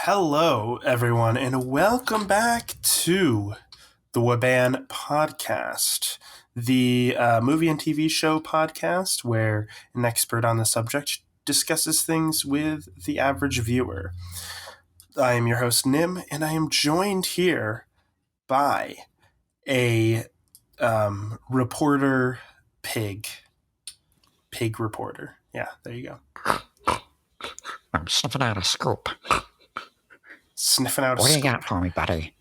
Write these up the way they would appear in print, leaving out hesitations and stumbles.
Hello, everyone, and welcome back to the WABAN podcast, the movie and TV show podcast where an expert on the subject discusses things with the average viewer. I am your host, Nim, and I am joined here by a reporter pig. Pig reporter. Yeah, there you go. I'm sniffing out a scoop. Sniffing out a What do you scoop. got for me, buddy?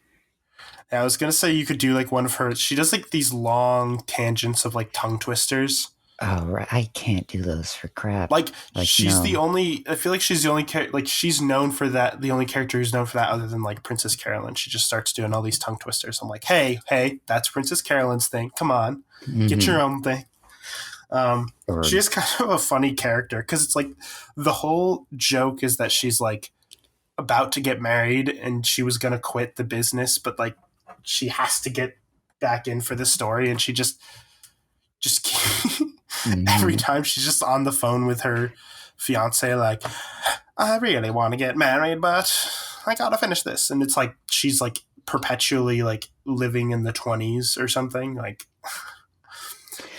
Yeah, I was gonna say you could do like one of her. She does like these long tangents of like tongue twisters. Oh, right. I can't do those for crap. Like she's no. the only. I feel like she's the only like she's known for that. The only character who's known for that, other than like Princess Carolyn. She just starts doing all these tongue twisters. I'm like, hey, that's Princess Carolyn's thing. Come on, get your own thing. She is kind of a funny character because it's like the whole joke is that she's like about to get married and she was gonna quit the business, but like she has to get back in for the story, and she just every time she's just on the phone with her fiance, like, I really want to get married, but I gotta finish this, and it's like she's like perpetually like living in the 20s or something, like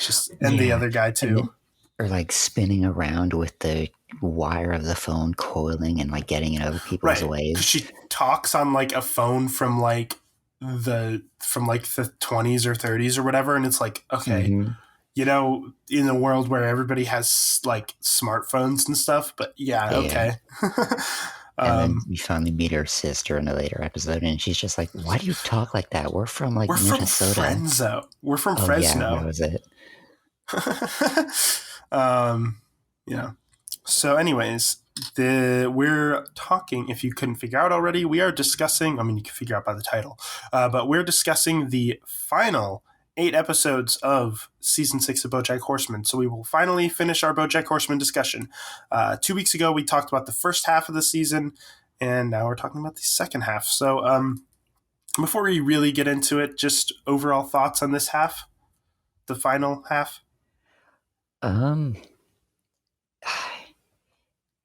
just and the other guy too. Or like spinning around with the wire of the phone coiling and like getting in over people's ways. She talks on like a phone from like the 20s or 30s or whatever, and it's like, okay, you know, in a world where everybody has like smartphones and stuff, but okay. And then we finally meet her sister in a later episode, and she's just like, why do you talk like that? We're from like Minnesota. We're from Fresno. Yeah, that was it. Yeah. So anyways, we're talking, if you couldn't figure out already, we are discussing, I mean, you can figure out by the title, but we're discussing the final 8 episodes of season 6 of Bojack Horseman. So we will finally finish our Bojack Horseman discussion. 2 weeks ago, we talked about the first half of the season, and now we're talking about the second half. So before we really get into it, just overall thoughts on this half, the final half?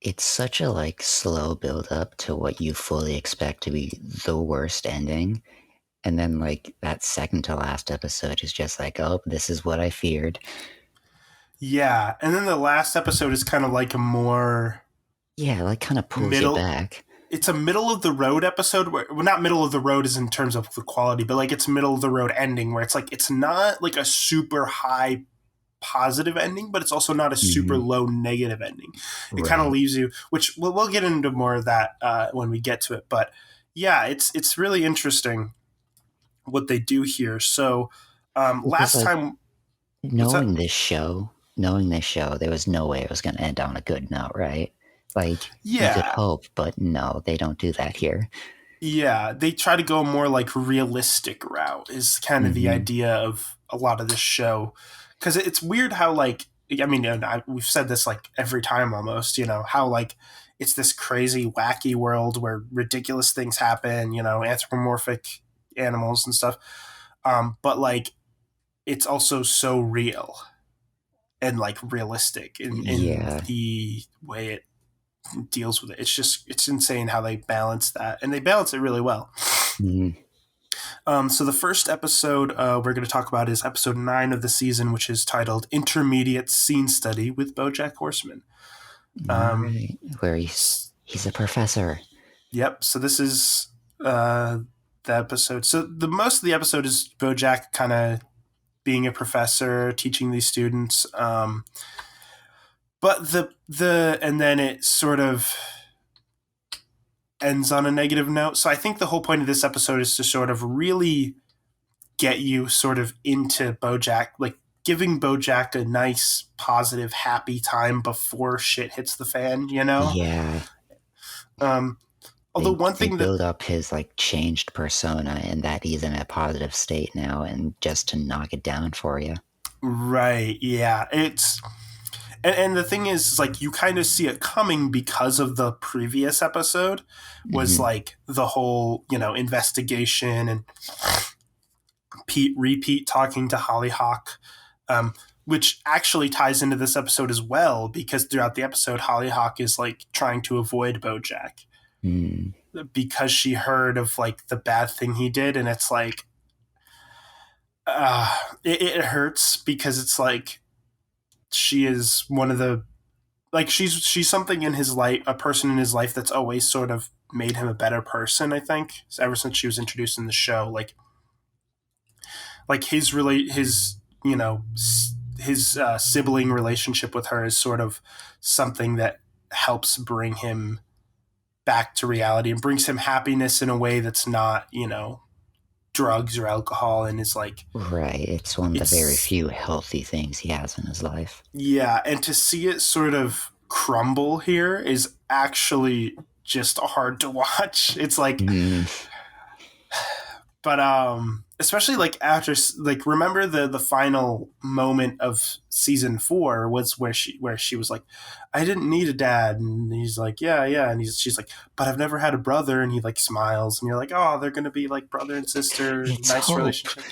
It's such a like slow build up to what you fully expect to be the worst ending. And then like that second to last episode is just like, oh, this is what I feared. Yeah. And then the last episode is kind of like a more... Yeah, like kind of pulls you back. It's a middle of the road episode where, well, not middle of the road is in terms of the quality, but like it's middle of the road ending where it's like, it's not like a super high positive ending, but it's also not a super low negative ending. It kind of leaves you, which we'll get into more of that when we get to it. But yeah, it's really interesting what they do here. So last time, knowing this show, there was no way it was going to end on a good note, right? Like, you could hope, but no, they don't do that here. Yeah, they try to go a more like realistic route is kind of the idea of a lot of this show. Because it's weird how, like, I mean, we've said this, like, every time almost, you know, how, like, it's this crazy, wacky world where ridiculous things happen, you know, anthropomorphic animals and stuff. But, like, it's also so real and, like, realistic in the way it deals with it. It's insane how they balance that. And they balance it really well. So the first episode we're going to talk about is episode 9 of the season, which is titled Intermediate Scene Study with Bojack Horseman. Right. Where he's a professor. Yep. So this is the episode. So the most of the episode is Bojack kind of being a professor, teaching these students. But and then it sort of ends on a negative note. So I think the whole point of this episode is to sort of really get you sort of into Bojack, like giving Bojack a nice, positive, happy time before shit hits the fan, you know? Yeah. Although one thing that build up his like changed persona and that he's in a positive state now, and just to knock it down for you. Right. Yeah. And the thing is, like, you kind of see it coming because of the previous episode was like the whole, you know, investigation and repeat talking to Hollyhock, which actually ties into this episode as well, because throughout the episode, Hollyhock is like trying to avoid Bojack. because she heard of like the bad thing he did, and it's like it hurts because it's like she is one of the like she's something in his life, a person in his life that's always sort of made him a better person. I think ever since she was introduced in the show, like his you know his sibling relationship with her is sort of something that helps bring him back to reality and brings him happiness in a way that's not drugs or alcohol, and is like Right. It's one of the very it's few healthy things he has in his life. yeah, and to see it sort of crumble here is actually just hard to watch. It's like, Mm, but especially like after, like, remember the final moment of season 4 was where she was like, I didn't need a dad, and he's like, yeah, yeah, and she's like, but I've never had a brother, and he like smiles, and you're like, oh, they're gonna be like brother and sister, it's nice hope. relationship.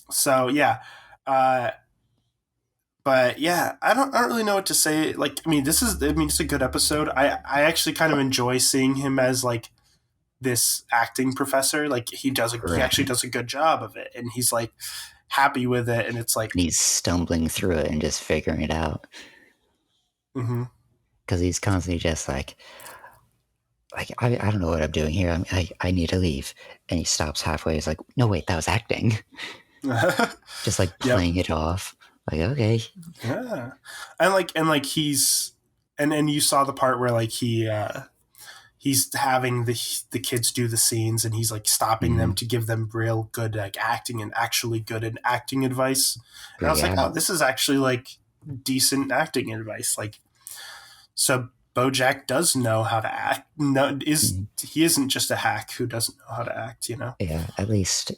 So yeah, uh but yeah, I don't really know what to say. Like, I mean, it's a good episode. I actually kind of enjoy seeing him as like this acting professor. Like, he actually Right. does a good job of it, and he's like happy with it, and it's like, And he's stumbling through it and just figuring it out. mm-hmm. Because he's constantly just like I don't know what I'm doing here. I need to leave. And he stops halfway. He's like, no, wait, that was acting. Just like Yep. playing it off. Like, okay. Yeah. And like and you saw the part where like he's having the kids do the scenes, and he's like stopping them Mm, to give them real good like acting and actually good in acting advice. And I was like, yeah. oh, this is actually like decent acting advice. Like, so Bojack does know how to act. No, Mm, he isn't just a hack who doesn't know how to act, you know? yeah. At least,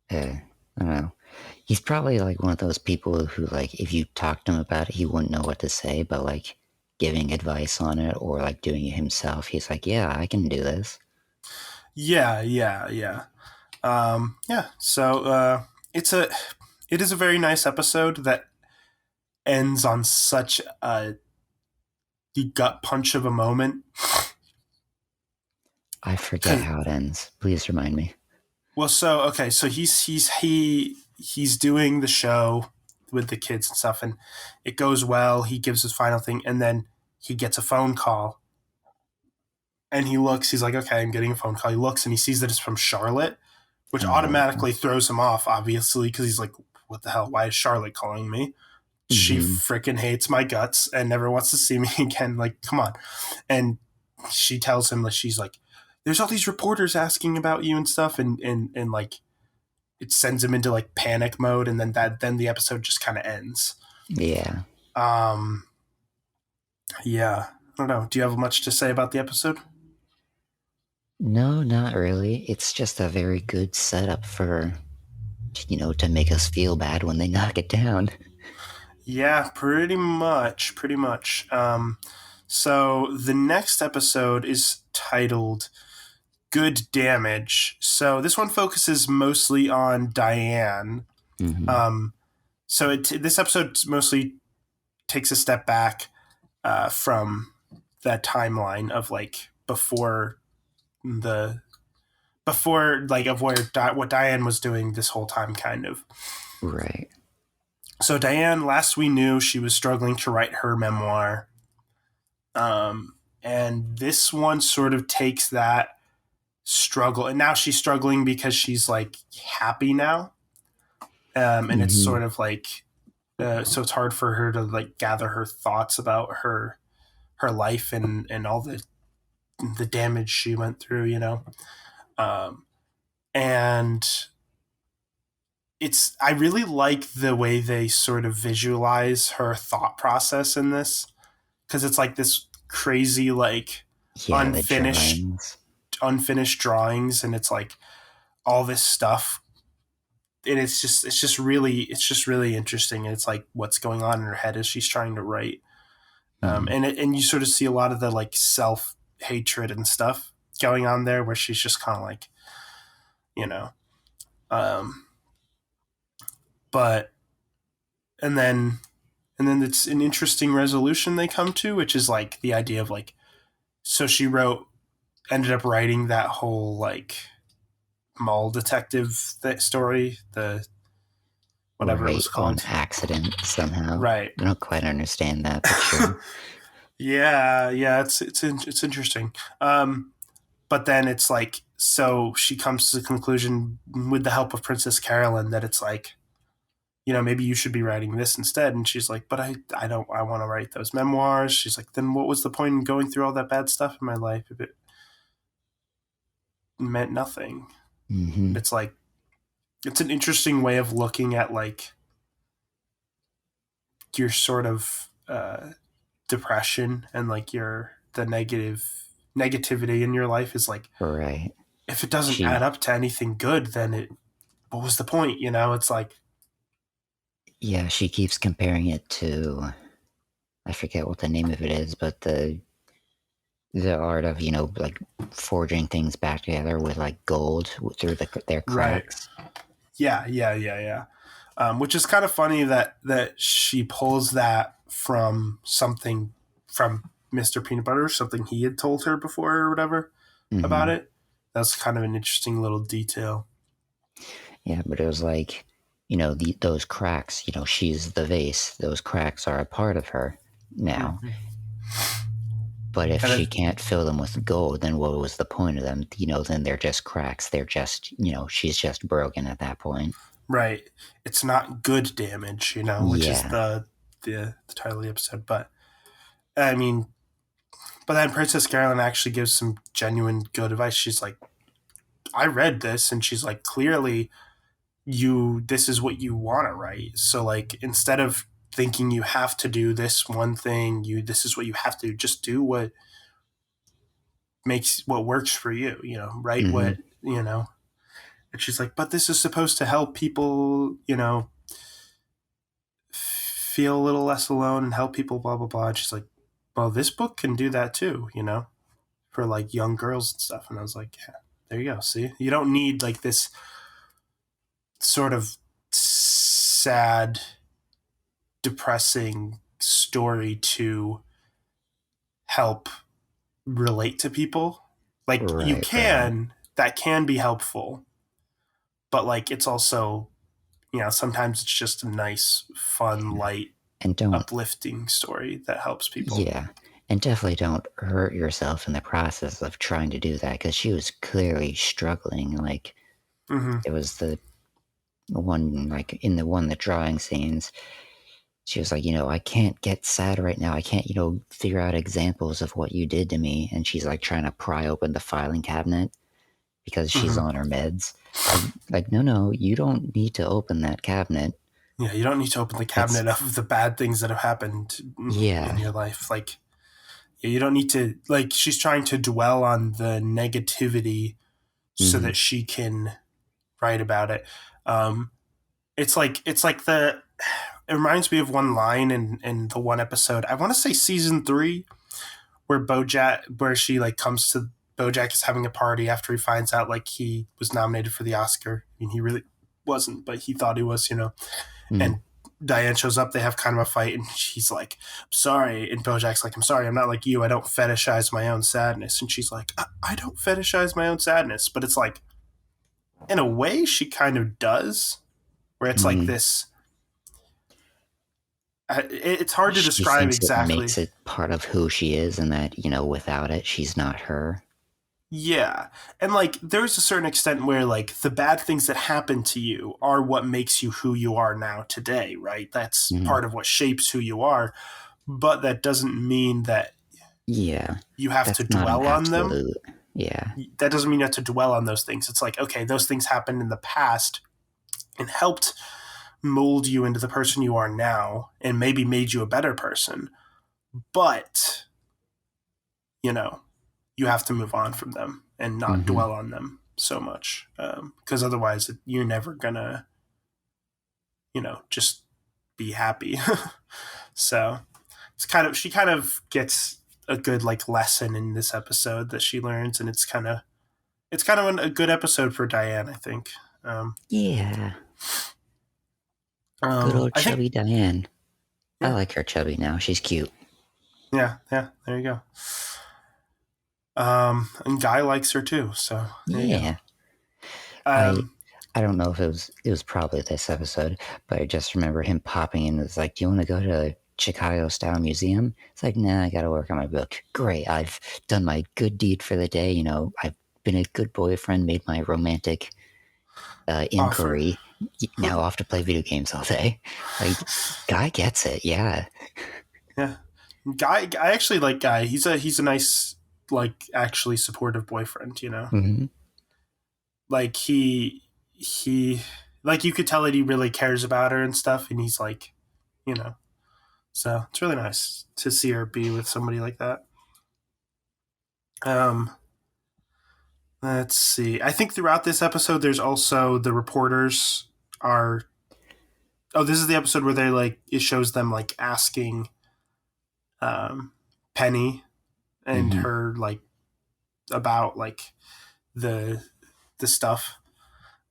I don't know. He's probably like one of those people who, like, if you talk to him about it, he wouldn't know what to say, but like giving advice on it or like doing it himself, he's like, yeah, I can do this. Yeah, yeah, yeah. Yeah. So it's a it is a very nice episode that ends on such a gut punch of a moment. I forget 'Cause, how it ends. Please remind me. well, so okay, so he's doing the show with the kids and stuff, and it goes well. He gives his final thing, and then he gets a phone call, and he looks. He's like, okay, I'm getting a phone call. He looks, and he sees that it's from Charlotte, which Oh, automatically throws him off, obviously, because he's like, what the hell? Why is Charlotte calling me? She mm-hmm. freaking hates my guts and never wants to see me again. Like, come on. And she tells him that she's like, there's all these reporters asking about you and stuff, and like it sends him into like panic mode, and then the episode just kind of ends. Yeah. Um, yeah, I don't know. Do you have much to say about the episode? No, not really. It's just a very good setup for, to make us feel bad when they knock it down. Yeah, pretty much, pretty much. So the next episode is titled "Good Damage." So this one focuses mostly on Diane. Mm-hmm. Um, so this episode mostly takes a step back from that timeline of like the before like of what Diane was doing this whole time, kind of. Right. So Diane, last we knew, she was struggling to write her memoir, and this one sort of takes that struggle, and now she's struggling because she's like happy now, and it's Mm-hmm. sort of like so it's hard for her to like gather her thoughts about her life and all the damage she went through, um, and I really like the way they sort of visualize her thought process in this, because it's like this crazy like Yeah, the unfinished drawings. unfinished drawings, and it's like all this stuff, and it's just really interesting, and it's like what's going on in her head as she's trying to write, Mm. and you sort of see a lot of the like self hatred and stuff going on there, where she's just kind of like, you know um but and then it's an interesting resolution they come to, which is like the idea of like so she ended up writing that whole like mall detective story, the whatever it was Right, on called. accident somehow. Right. I don't quite understand that, but sure. Yeah, it's interesting. But then it's like, so she comes to the conclusion with the help of Princess Carolyn that it's like, maybe you should be writing this instead. And she's like, but I don't, I want to write those memoirs. She's like, then what was the point in going through all that bad stuff in my life if it meant nothing? Mm-hmm. And it's like, it's an interesting way of looking at like your sort of depression and like the negativity in your life is like, Right. if it doesn't add She, up to anything good, then what was the point? It's like, yeah, she keeps comparing it to, I forget what the name of it is, but the art of, like forging things back together with like gold through their right. cracks. Yeah. Which is kind of funny that she pulls that from something from Mr. Peanut Butter, something he had told her before or whatever about Mm-hmm. it. That's kind of an interesting little detail. Yeah, but it was like, those cracks, she's the vase. Those cracks are a part of her now. Mm-hmm. But if And she can't fill them with gold, then what was the point of them? Then they're just cracks. They're just, she's just broken at that point. right, it's not good damage, which is Yeah. the title of the episode. But I mean, but then Princess Carolyn actually gives some genuine good advice. She's like, I read this, and she's like, clearly this is what you want to write. So like, instead of thinking you have to do this one thing, this is what you have to do. Just do what works for you. Write Mm-hmm. what you know. And she's like, but this is supposed to help people, feel a little less alone and help people, blah blah blah. And she's like, well, this book can do that too, for like young girls and stuff. And I was like, yeah, there you go. See, you don't need like this sort of sad, depressing story to help relate to people. Like Right. that can be helpful, but like it's also, sometimes it's just a nice, fun, Yeah. light, And don't, uplifting story that helps people. yeah. And definitely don't hurt yourself in the process of trying to do that because she was clearly struggling. Like, Mm-hmm. it was the one, like, in the drawing scenes, she was like, I can't get sad right now. I can't, figure out examples of what you did to me. And she's like trying to pry open the filing cabinet because she's Mm-hmm. on her meds. Like, no, you don't need to open that cabinet. Yeah, you don't need to open the That's, cabinet of the bad things that have happened in yeah. your life. Like, yeah, you don't need to, like, she's trying to dwell on the negativity so Mm-hmm. that she can write about it. Um, it's like it reminds me of one line in the one episode. I want to say season 3, where she like comes to Bojack is having a party after he finds out like he was nominated for the Oscar. I mean, he really wasn't, but he thought he was, Mm-hmm. And Diane shows up. They have kind of a fight, and she's like, "I'm sorry." And Bojack's like, "I'm sorry. I'm not like you. I don't fetishize my own sadness." And she's like, I don't fetishize my own sadness." But it's like, in a way, she kind of does, where it's like Mm-hmm. this. It's hard to She describe thinks it exactly. makes it part of who she is and that, without it, she's not her. Yeah. And like, there's a certain extent where like the bad things that happen to you are what makes you who you are now today, right? That's Mm-hmm. part of what shapes who you are. But that doesn't mean that Yeah. you have to That's not an dwell on them. absolute. Yeah. That doesn't mean you have to dwell on those things. It's like, okay, those things happened in the past and helped mold you into the person you are now and maybe made you a better person. But, you know, you have to move on from them and not Mm-hmm. dwell on them so much. Because otherwise, you're never going to, just be happy. So she kind of gets a good like lesson in this episode that she learns, and it's kind of a good episode for Diane, I think. Um, Yeah. Good old I think, chubby Diane. I yeah, like her chubby now. She's cute. yeah, there you go. And Guy likes her too. So there you go. Yeah. I Um, I don't know if it was probably this episode, but I just remember him popping in. It's like, do you want to go to a Chicago style museum? It's like, nah, I gotta work on my book. Great, I've done my good deed for the day. I've been a good boyfriend, made my romantic offer. inquiry. Now off to play video games all day. Like, guy gets it, yeah. Yeah, Guy. I actually like Guy. He's a nice, like, actually supportive boyfriend. Mm-hmm. Like he like you could tell that he really cares about her and stuff, and he's like, you know. So it's really nice to see her be with somebody like that. Um, let's see. I think throughout this episode, there's also the reporters are. Oh, this is the episode where they like it shows them like asking um, Penny and Mm-hmm. her like about like the the stuff,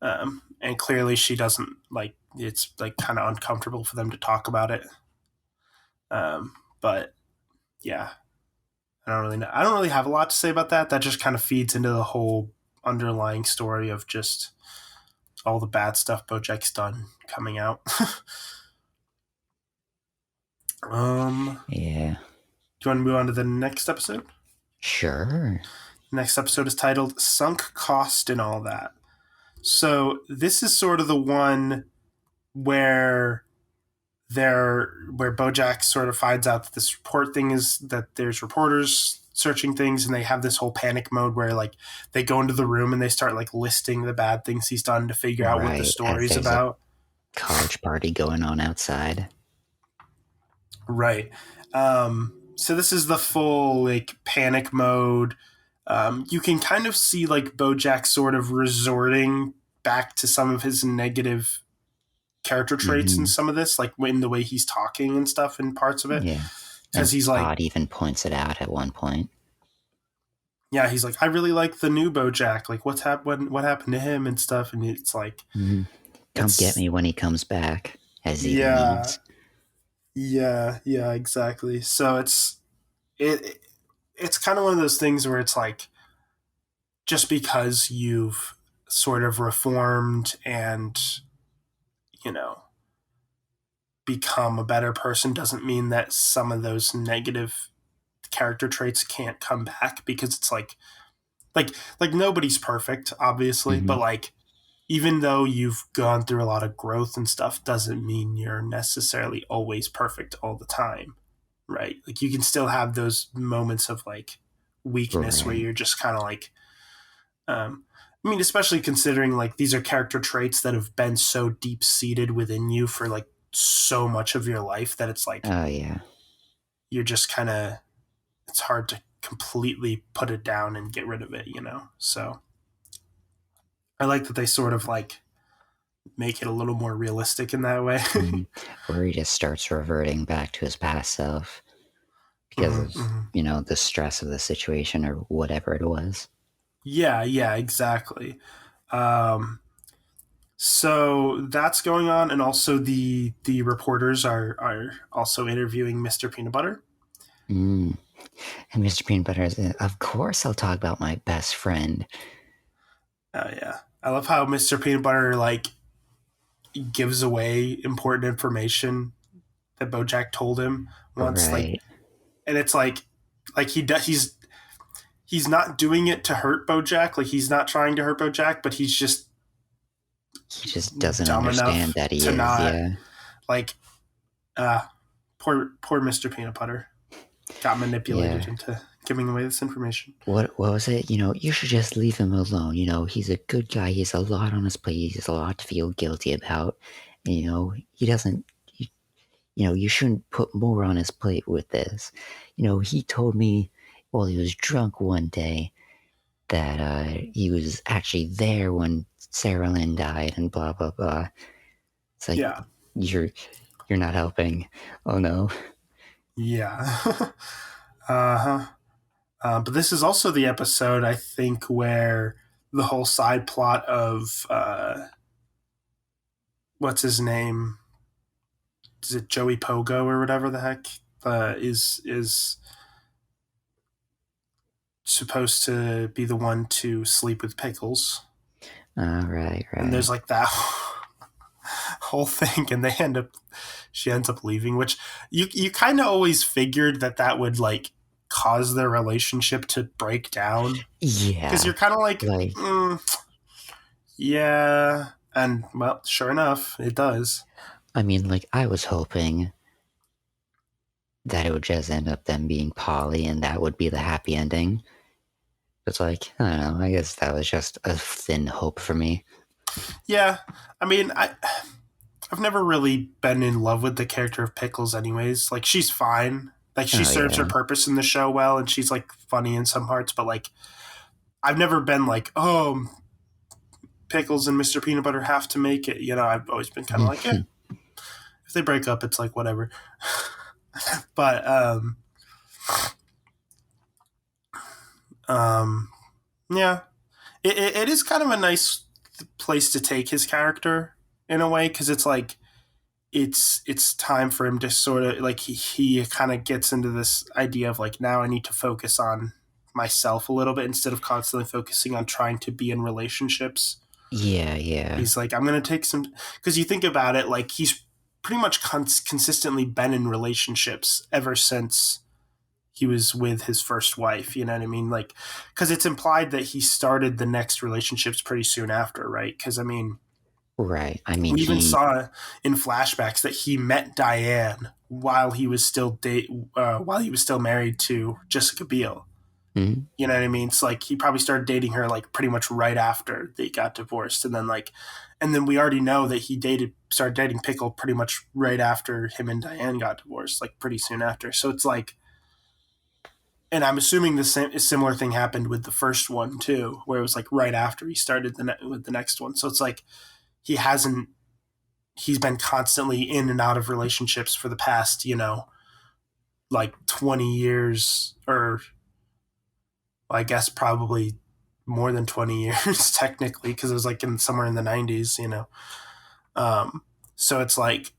and clearly she doesn't like. It's like kind of uncomfortable for them to talk about it. But yeah, I don't really know. I don't really have a lot to say about that. That just kind of feeds into the whole underlying story of just all the bad stuff Bojack's done coming out. Yeah. Do you want to move on to the next episode? Sure. Next episode is titled "Sunk Cost and All That." So this is sort of the one where where Bojack sort of finds out that this report thing is that there's reporters searching things, and they have this whole panic mode where like they go into the room and they start like listing the bad things he's done to figure out what the Right. As story's there's a about. college party going on outside. Right. So this is the full like panic mode. You can kind of see like Bojack sort of resorting back to some of his negative character traits in Mm-hmm. some of this, like in the way he's talking and stuff in parts of it. Yeah. Because And he's like, Todd even points it out at one point. yeah, he's like, I really like the new Bojack. Like, what happened to him and stuff. And it's like, Mm-hmm. Come get it's me when he comes back, as he yeah, leaves. yeah, exactly. So it it's kind of one of those things where it's like just because you've sort of reformed and you know become a better person doesn't mean that some of those negative character traits can't come back, because it's like like nobody's perfect obviously, Mm-hmm. but like even though you've gone through a lot of growth and stuff doesn't mean you're necessarily always perfect all the time, right? Like you can still have those moments of like weakness where Right. you're just kind of like I mean, especially considering like these are character traits that have been so deep seated within you for like so much of your life that it's like Oh, yeah. you're just kind of it's hard to completely put it down and get rid of it. So I like that they sort of like make it a little more realistic in that way. Mm-hmm. Where he just starts reverting back to his past self because Mm-hmm, of, mm-hmm. the stress of the situation or whatever it was. Yeah, exactly. Um, so that's going on, and also the reporters are also interviewing Mr. Peanut Butter. Mm. And Mr. Peanut Butter is, of course, I'll talk about my best friend. Oh yeah, I love how Mr. Peanut Butter like gives away important information that BoJack told him once. Like, Right. and it's like he does he's not doing it to hurt BoJack. Like he's not trying to hurt BoJack, but he's just He just doesn't dumb understand enough that he to is, not yeah. like uh poor Mr. Peanut Butter got manipulated Yeah. into giving away this information. What was it? You should just leave him alone. He's a good guy. He has a lot on his plate. He has a lot to feel guilty about. And, he doesn't, you shouldn't put more on his plate with this. He told me while he was drunk one day that he was actually there when Sarah Lynn died and blah, blah, blah. It's like, Yeah, you're, you're not helping. Oh no. yeah. Uh-huh. But this is also the episode I think where the whole side plot of what's his name? Is it Joey Pogo or whatever the heck? Is supposed to be the one to sleep with Pickles. Right, And there's right. like that whole thing, and she ends up leaving, which you kind of always figured that would like cause their relationship to break down, because Yeah, you're kind of like, like yeah, and well, sure enough, it does. I mean, like I was hoping that it would just end up them being poly, and that would be the happy ending. It's like I don't know. I guess that was just a thin hope for me. Yeah, I mean, I've never really been in love with the character of Pickles, anyways. Like, she's fine. Like, she Oh serves her yeah. purpose in the show well, and she's like funny in some parts. But like, I've never been like, oh, Pickles and Mr. Peanut Butter have to make it. You know, I've always been kind of like, yeah, if they break up, it's like whatever. But um, yeah, it is kind of a nice place to take his character in a way, because it's like it's time for him to sort of like he kind of gets into this idea of like, now I need to focus on myself a little bit instead of constantly focusing on trying to be in relationships. Yeah, yeah. He's like, I'm gonna take some, because you think about it, like he's pretty much consistently been in relationships ever since he was with his first wife. You know what I mean? Like, because it's implied that he started the next relationships pretty soon after, right? Because I mean, Right. I mean, we even he. saw in flashbacks that he met Diane while he was still while he was still married to Jessica Biel. Hmm? You know what I mean? It's like he probably started dating her like pretty much right after they got divorced, and then like, and then we already know that he started dating Pickle pretty much right after him and Diane got divorced, like pretty soon after. So it's like, and I'm assuming the same a similar thing happened with the first one too, where it was like right after he started with the next one. So it's like he hasn't he's been constantly in and out of relationships for the past, like 20 years, or I guess probably more than 20 years technically, because it was like in somewhere in the 90s. Um, so it's like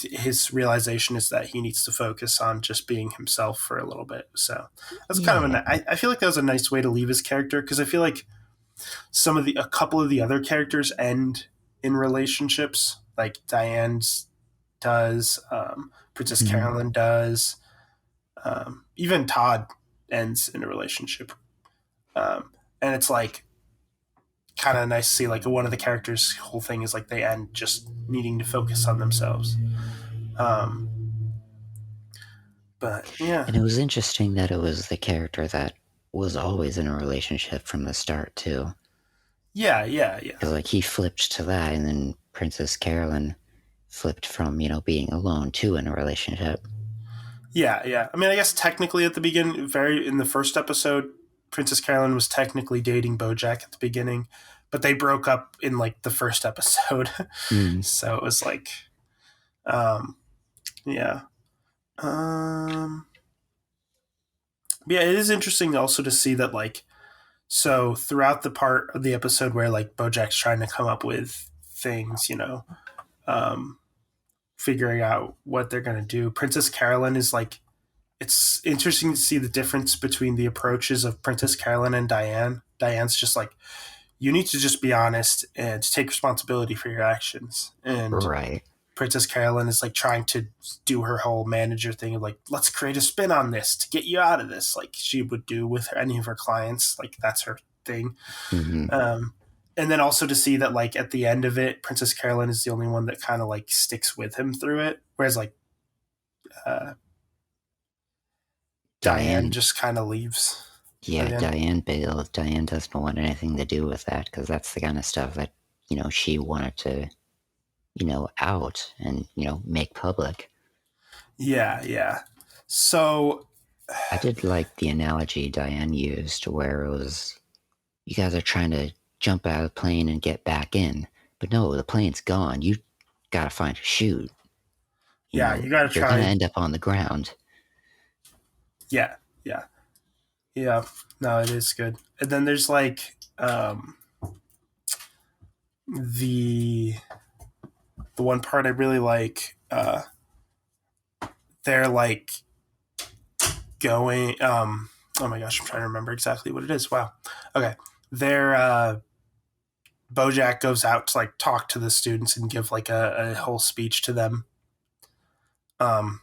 his realization is that he needs to focus on just being himself for a little bit. So that's kind of Yeah. I feel like that was a nice way to leave his character, because I feel like a couple of the other characters end in relationships, like Diane's does, Princess Hmm. Carolyn does, even Todd ends in a relationship, and it's like kind of nice to see like one of the characters' whole thing is like they end just needing to focus on themselves. Um, but yeah, And it was interesting that it was the character that was always in a relationship from the start too. yeah, yeah, yeah, Because like he flipped to that, and then Princess Carolyn flipped from being alone to in a relationship. yeah, yeah. I mean, I guess technically at the beginning, very in the first episode, Princess Carolyn was technically dating Bojack at the beginning, but they broke up in like the first episode. Mm. So it was like, um, yeah. Um, yeah, it is interesting also to see that like, so throughout the part of the episode where like Bojack's trying to come up with things, um, figuring out what they're gonna do, Princess Carolyn is like, it's interesting to see the difference between the approaches of Princess Carolyn and Diane. Diane's just like, you need to just be honest and take responsibility for your actions. And Right. Princess Carolyn is like trying to do her whole manager thing of like, let's create a spin on this to get you out of this, like she would do with any of her clients. Like that's her thing. Hmm. Um, and then also to see that like at the end of it, Princess Carolyn is the only one that kind of like sticks with him through it, whereas like uh, Diane Diane. just kind of leaves by Yeah, the end. Diane Bale. Diane doesn't want anything to do with that because that's the kind of stuff that she wanted to out and make public. Yeah, yeah. So I did like the analogy Diane used where it was you guys are trying to jump out of the plane and get back in, but no, the plane's gone. You gotta find a chute. yeah, you got to You're gonna try. end up on the ground. Yeah, yeah, yeah. No, it is good. And then there's like the the one part I really like. They're like going. Oh my gosh, I'm trying to remember exactly what it is. Wow. Okay. They're Bojack goes out to like talk to the students and give like a whole speech to them. Um,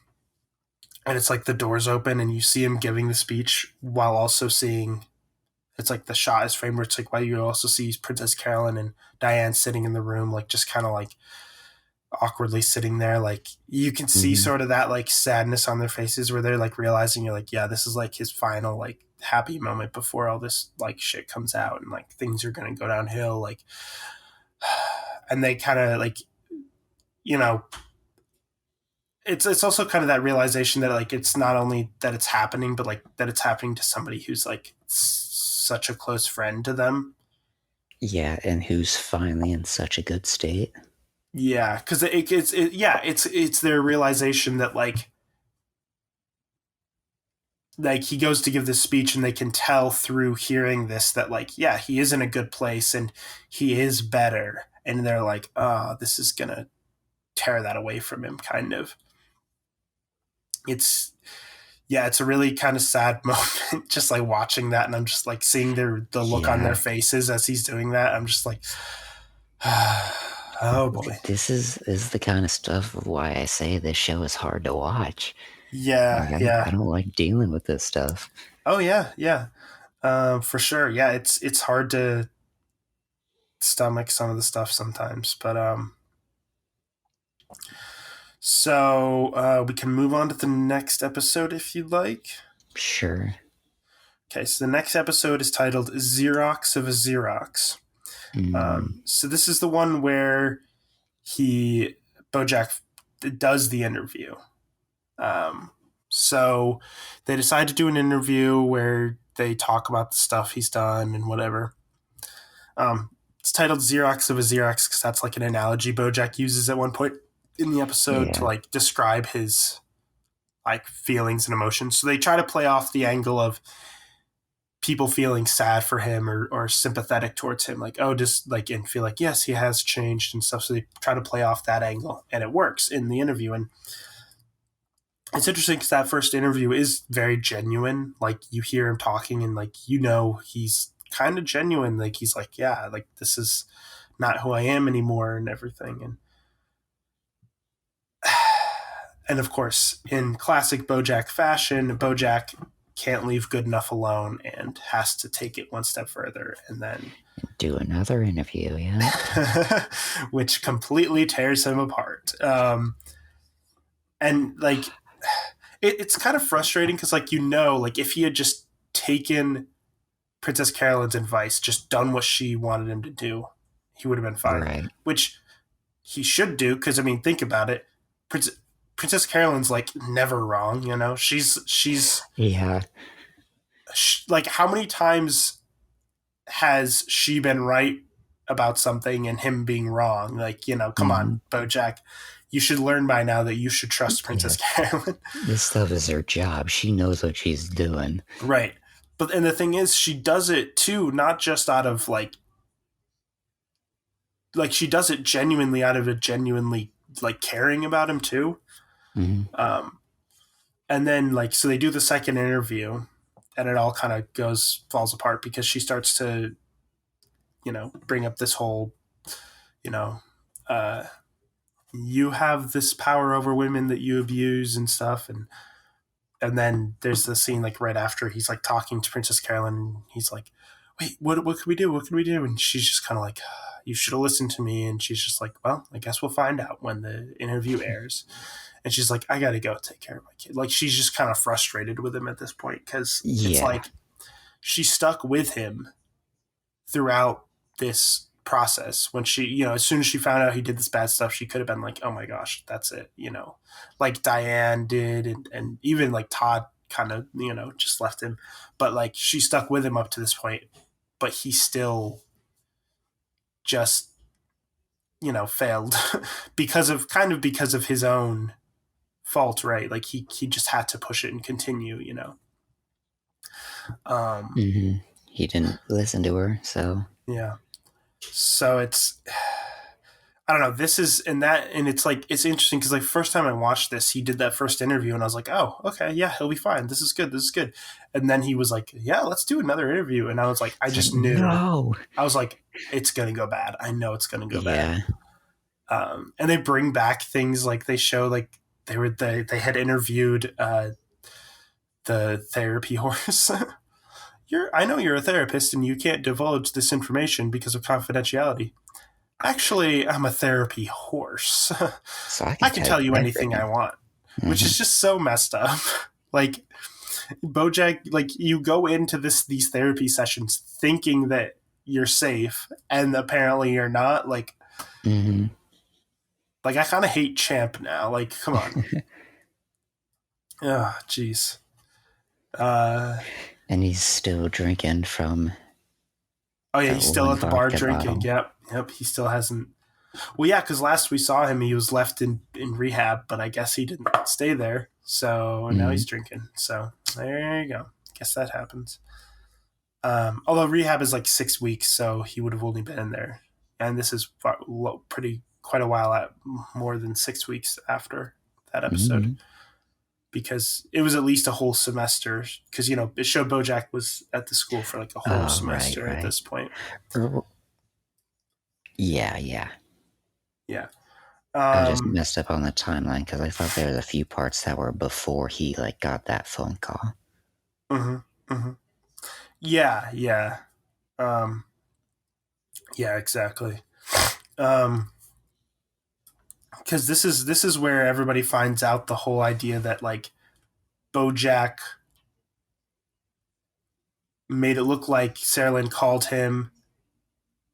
and it's like the doors open and you see him giving the speech while also seeing it's like the shot is framed where it's like while you also see Princess Carolyn and Diane sitting in the room, like just kind of like awkwardly sitting there. Like you can see Mm-hmm. sort of that like sadness on their faces where they're like realizing you're like, yeah, this is like his final like happy moment before all this like shit comes out and like things are gonna go downhill. Like, and they kind of like, you know, it's also kind of that realization that like it's not only that it's happening, but like that it's happening to somebody who's like such a close friend to them. Yeah, and who's finally in such a good state. Yeah, because it's their realization that like he goes to give this speech and they can tell through hearing this that like yeah he is in a good place and he is better and they're like oh this is gonna tear that away from him kind of. It's yeah, it's a really kind of sad moment just like watching that and I'm just like seeing the look on their Yeah, faces as he's doing that. I'm just like oh boy. this is the kind of stuff of why I say this show is hard to watch. Yeah, Like I yeah. don't like dealing with this stuff. Oh yeah, yeah. For sure. Yeah, it's hard to stomach some of the stuff sometimes, but so we can move on to the next episode if you'd like. Sure. Okay, so the next episode is titled Xerox of a Xerox. Mm, So this is the one where he Bojack does the interview. Um, so they decide to do an interview where they talk about the stuff he's done and whatever. It's titled Xerox of a Xerox because that's like an analogy Bojack uses at one point in the episode to yeah. like describe his like feelings and emotions. So they try to play off the angle of people feeling sad for him or sympathetic towards him, like oh, just like and feel like yes, he has changed and stuff. So they try to play off that angle, and it works in the interview. And it's interesting because that first interview is very genuine. Like you hear him talking, and like you know he's kind of genuine. Like he's like yeah, like this is not who I am anymore and everything. And of course, in classic Bojack fashion, Bojack can't leave good enough alone and has to take it one step further and then Do another interview, yeah. which completely tears him apart. And like it's kind of frustrating because like you know like if he had just taken Princess Carolyn's advice, just done what she wanted him to do, he would have been fine. Right. Which he should do because I mean think about it. Princess Carolyn's like never wrong, you know. She's Yeah. like how many times has she been right about something and him being wrong? Like, you know, come Mm-hmm. on, Bojack. You should learn by now that you should trust Yeah. Princess Carolyn. This stuff is her job. She knows what she's doing. Right. But and the thing is she does it too, not just out of like she does it genuinely out of a genuinely like caring about him too. Mm-hmm. Um and then like so they do the second interview and it all kind of falls apart because she starts to, you know, bring up this whole, you know, uh you have this power over women that you abuse and stuff and then there's the scene like right after he's like talking to Princess Carolyn and he's like wait what can we do and she's just kind of like you should have listened to me and she's just like well I guess we'll find out when the interview airs and she's like I gotta go take care of my kid like she's just kind of frustrated with him at this point because it's Yeah. like she stuck with him throughout this process when she you know as soon as she found out he did this bad stuff she could have been like oh my gosh that's it you know like Diane did and even like Todd kind of you know just left him but like she stuck with him up to this point but he still just you know failed because of his own fault right like he just had to push it and continue you know um Mm-hmm. He didn't listen to her, so yeah so it's I don't know. This is and that, and it's like it's interesting because like first time I watched this, he did that first interview, and I was like, oh, okay, yeah, he'll be fine. This is good. This is good. And then he was like, yeah, let's do another interview, and I was like, I It's like, just knew. no. I was like, it's gonna go bad. I know it's gonna go bad. Yeah. And they bring back things like they show like they had interviewed the therapy horse. I know you're a therapist and you can't divulge this information because of confidentiality. Actually, I'm a therapy horse. So I I can can tell tell you you anything I everything. want, which Hmm. is just so messed up. Like Bojack, like you go into these therapy sessions thinking that you're safe, and apparently you're not. Hmm. Like I kind of hate Champ now. Like, come on. Oh, jeez. Uh, And he's still drinking from oh yeah, that he's still one at the bar vodka drinking. bottle. Yep, yep. He still hasn't. Well, yeah, because last we saw him, he was left in rehab, but I guess he didn't stay there. So now Hmm. he's drinking. So there you go. Guess that happens. Although rehab is like 6 weeks, so he would have only been in there, and this is pretty quite a while at more than 6 weeks after that episode, Hmm. because it was at least a whole semester. Because it showed BoJack was at the school for like a whole Oh, right, semester at right. this point. Er, Yeah, yeah. Yeah. I just Um. messed up on the timeline because I thought there was a few parts that were before he like got that phone call. Mhm, mhm. Yeah. Yeah. Um. Yeah. Exactly. Um. Because this is where everybody finds out the whole idea that like BoJack made it look like Sarah Lynn called him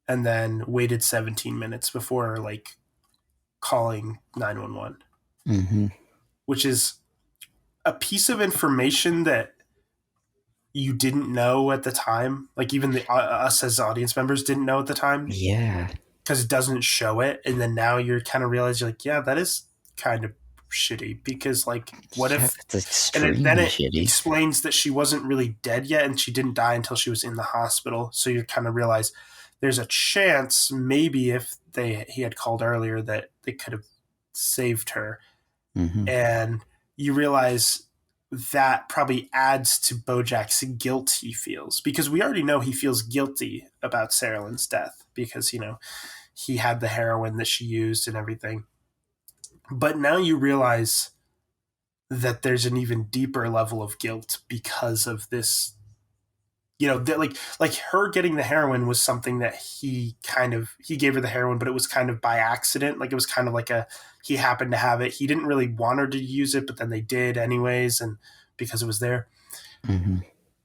and then waited 17 minutes before like calling 911, Hmm. which is a piece of information that you didn't know at the time. Like even us as audience members didn't know at the time Yeah, because it doesn't show it. And then now you're kind of realize you're like, yeah, that is kind of shitty because like what yeah, if that's then extremely it shitty. explains that she wasn't really dead yet and she didn't die until she was in the hospital. So you kind of realize there's a chance maybe if he had called earlier that they could have saved her. Hmm. And you realize that probably adds to Bojack's guilt he feels because we already know he feels guilty about Sarah Lynn's death because he had the heroin that she used and everything. But now you realize that there's an even deeper level of guilt because of this. That like her getting the heroin was something that he gave her the heroin, but it was kind of by accident. Like it was kind of like he happened to have it. He didn't really want her to use it, but then they did anyways, and because it was there. Hmm.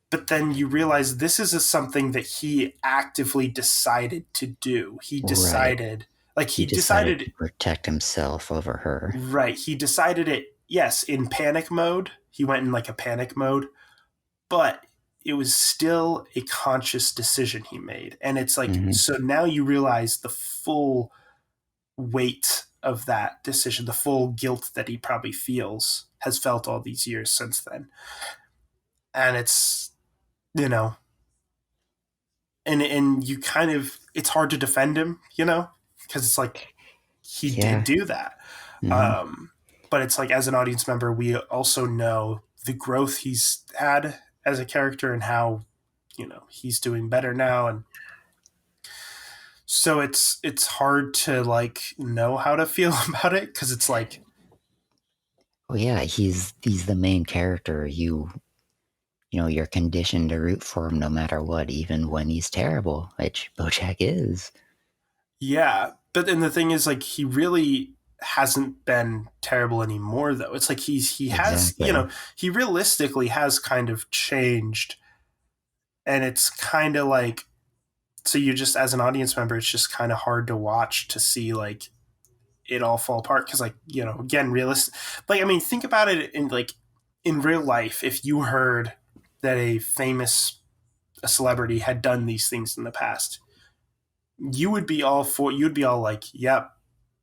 But then you realize this is something that he actively decided to do. He Right. decided, like He he decided to decided, protect himself over her. right? He decided it. Yes, in panic mode. He went in like a panic mode, but it was still a conscious decision he made. And it's like, Hmm. so now you realize the full weight of that decision, the full guilt that he probably has felt all these years since then. And it's, you know, and you kind of, it's hard to defend him, because it's like he did Yeah. do that. Hmm. Um, but it's like, as an audience member, we also know the growth he's had as a character and how he's doing better now, and so it's hard to like know how to feel about it because it's like Well, yeah, he's the main character. You're conditioned to root for him no matter what, even when he's terrible, which Bojack is. yeah, but then the thing is like he really hasn't been terrible anymore though. It's like he has Exactly. he realistically has kind of changed, and it's kind of like, so you just, as an audience member, it's just kind of hard to watch to see like it all fall apart because like again, realistic, like I mean, think about it in real life. If you heard that a celebrity had done these things in the past, you'd be all like, yep,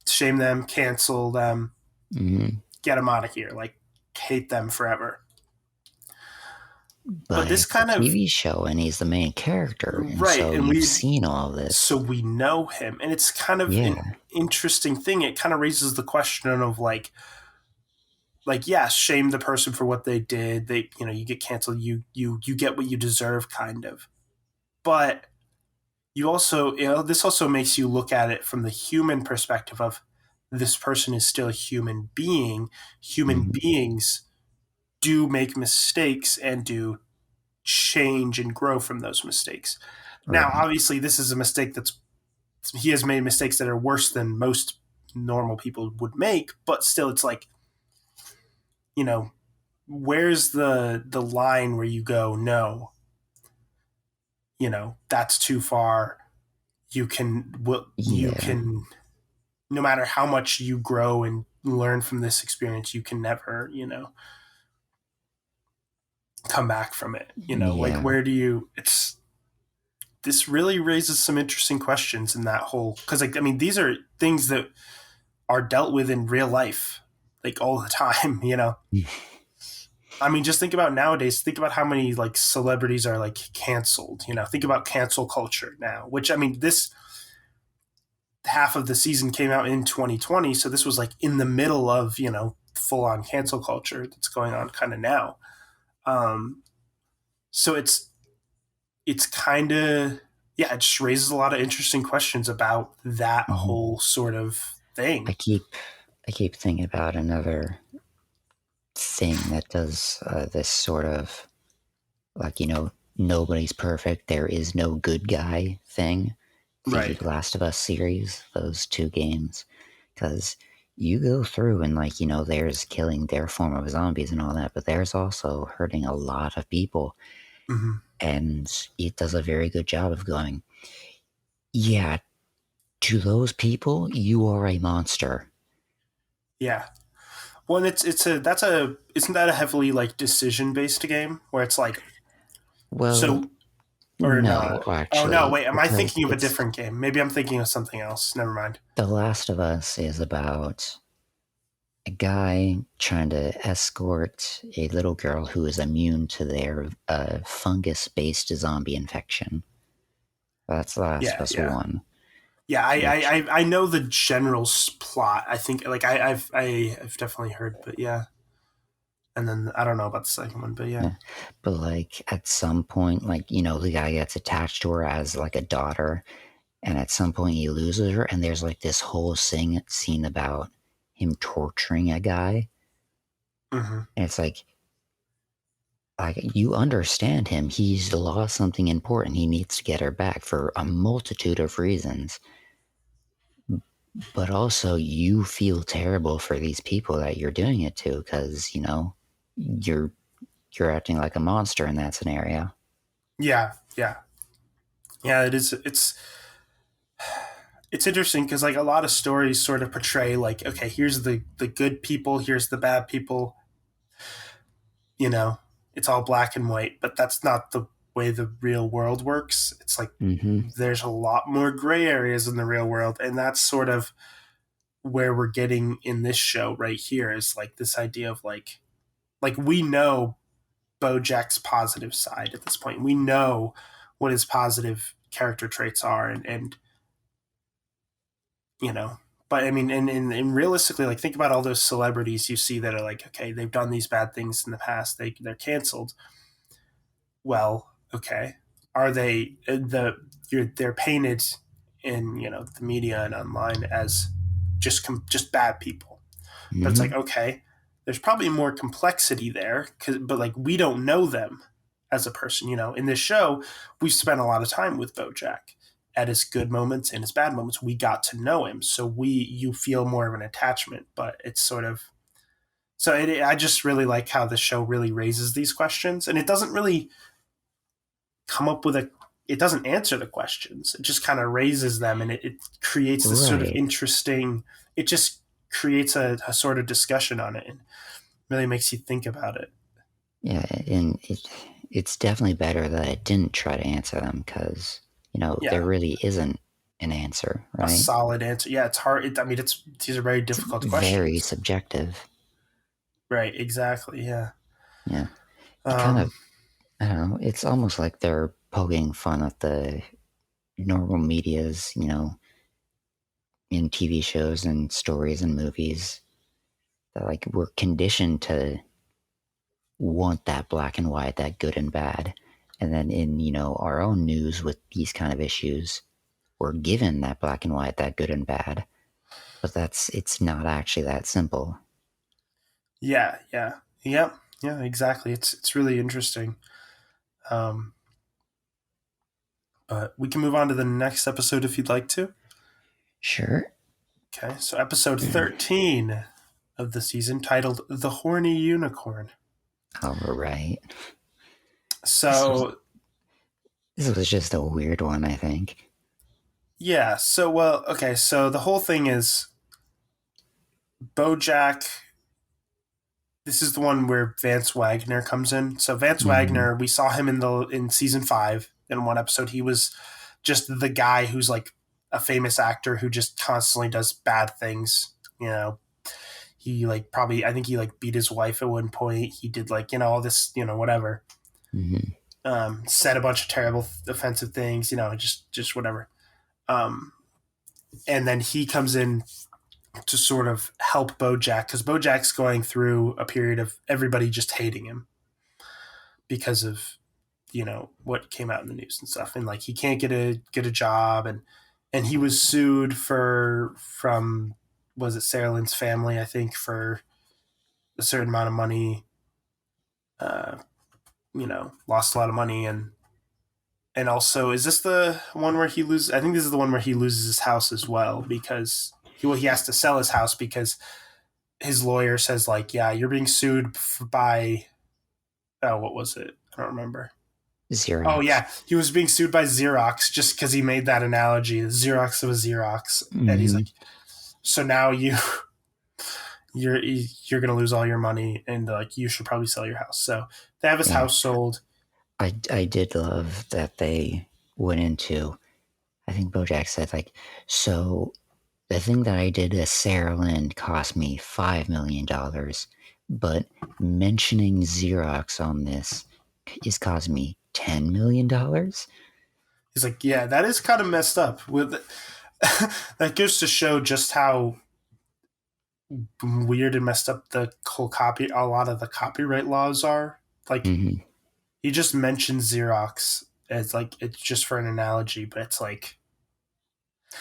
shame them, cancel them, Hmm. get them out of here, like hate them forever. but But this it's a kind of TV show and he's the main character, and right, so and you've we seen all so this. we know him, and it's kind of an Yeah. interesting thing. It kind of raises the question of like yeah, shame the person for what they did. They you get canceled. You get what you deserve, kind of. But you also this also makes you look at it from the human perspective of this person is still a human being. Human Hmm. beings do make mistakes and do change and grow from those mistakes. Now, Right. obviously, this is a mistake that's he has made mistakes that are worse than most normal people would make, but still, it's like you know, where's the line where you go, no, that's too far. You Yeah. can no matter how much you grow and learn from this experience, you can never come back from it. Like Yeah. where do you? It's this really raises some interesting questions in that whole because like I mean these are things that are dealt with in real life like all the time. I mean, just think about nowadays. Think about how many like celebrities are like canceled. Think about cancel culture now. Which I mean, this half of the season came out in 2020, so this was like in the middle of full on cancel culture that's going on kind of now. Um, so it's kind of yeah, it just raises a lot of interesting questions about that Hmm. whole sort of I thing. keep I keep thinking about another thing that does this sort of like nobody's perfect, there is no good guy thing. The Right. Last of Us series, those two games, because you go through and like there's killing their form of zombies and all that, but there's also hurting a lot of people, Hmm. and it does a very good job of going, yeah, to those people you are a monster. Yeah. Well, and it's a that's a isn't that a heavily like decision based game where it's like Well, so or no, not? Oh no, actually, wait, am I because thinking of a it's different game? Maybe I'm thinking of something else. Never mind. The Last of Us is about a guy trying to escort a little girl who is immune to their fungus based zombie infection. That's The Last of Yeah, Us yeah. 1, Yeah, which, I know the general plot. I think like I've definitely heard, but yeah. And then I don't know about the second one, but yeah. yeah. But like at some point, like, the guy gets attached to her as like a daughter, and at some point he loses her, and there's like this whole scene about him torturing a guy. Hmm. And it's like you understand him. He's lost something important. He needs to get her back for a multitude of reasons. But also you feel terrible for these people that you're doing it to because, you're you're acting like a monster in that scenario. Yeah, yeah, yeah. It is. It's interesting because like a lot of stories sort of portray like okay, here's the good people, here's the bad people. You know, it's all black and white, but that's not the way the real world works. It's like Hmm. there's a lot more gray areas in the real world, and that's sort of where we're getting in this show right here is like this idea of like we know Bojack's positive side at this point. We know what his positive character traits are, and you know. But I mean, and realistically, like think about all those celebrities you see that are like, okay, they've done these bad things in the past. They're canceled. Well, okay, are they they're painted in the media and online as just bad people? But it's like, Hmm. okay, there's probably more complexity there, but like we don't know them as a person. In this show, we've spent a lot of time with Bojack at his good moments and his bad moments. We got to know him, so you feel more of an attachment. But it's sort of I just really like how the show really raises these questions, and it doesn't really come up with a. It doesn't answer the questions. It just kind of raises them, and it creates this sort of Right. interesting. It just creates a sort of discussion on it, and really makes you think about it. Yeah, and it's definitely better that it didn't try to answer them because, there Yeah, really isn't an answer, a right? solid answer. Yeah, it's hard. I mean, these are very It's difficult very questions. subjective. Right. Exactly. Yeah. Yeah. It kind of Um. I don't know. It's almost like they're poking fun at the normal medias, in TV shows and stories and movies. That like we're conditioned to want that black and white, that good and bad. And then in, our own news with these kind of issues, we're given that black and white, that good and bad. But it's not actually that simple. Yeah, yeah, yep, yeah, exactly. It's really interesting. Um, but we can move on to the next episode if you'd like to. Sure. Okay, so episode 13 of the season, titled "The Horny Unicorn." All right. This was So this was just a weird one, I think. yeah, so well, okay, so the whole thing is Bojack. This is the one where Vance Wagner comes in. So Vance Mm-hmm. Wagner, we saw him in season 5 in one episode. He was just the guy who's like a famous actor who just constantly does bad things. You know, he like probably I think he like beat his wife at one point. He did like all this whatever. Mm-hmm. Said a bunch of terrible offensive things. Just whatever. Um, and then he comes in to sort of help Bojack because Bojack's going through a period of everybody just hating him because of what came out in the news and stuff, and like he can't get a job, and he was sued from was it Sarah Lynn's family, I think, for a certain amount of money. Uh, lost a lot of money, and also is this the one where he loses? I think this is the one where he loses his house as well because he has to sell his house because his lawyer says like, yeah, you're being sued by what was it? I don't remember. Oh Xerox. yeah, he was being sued by Xerox just because he made that analogy. Xerox was Xerox, and he's Mm-hmm. like, so now you're gonna lose all your money, and like you should probably sell your house. So they have his Yeah. house sold. I did love that they went into, I think Bojack said, like, so the thing that I did to Sarah Lynn cost me $5 million, but mentioning Xerox on this is costing me $10 million. He's like, yeah, that is kind of messed up. With that goes to show just how weird and messed up a lot of the copyright laws are. Like Mm-hmm. he just mentioned Xerox as like it's just for an analogy, but it's like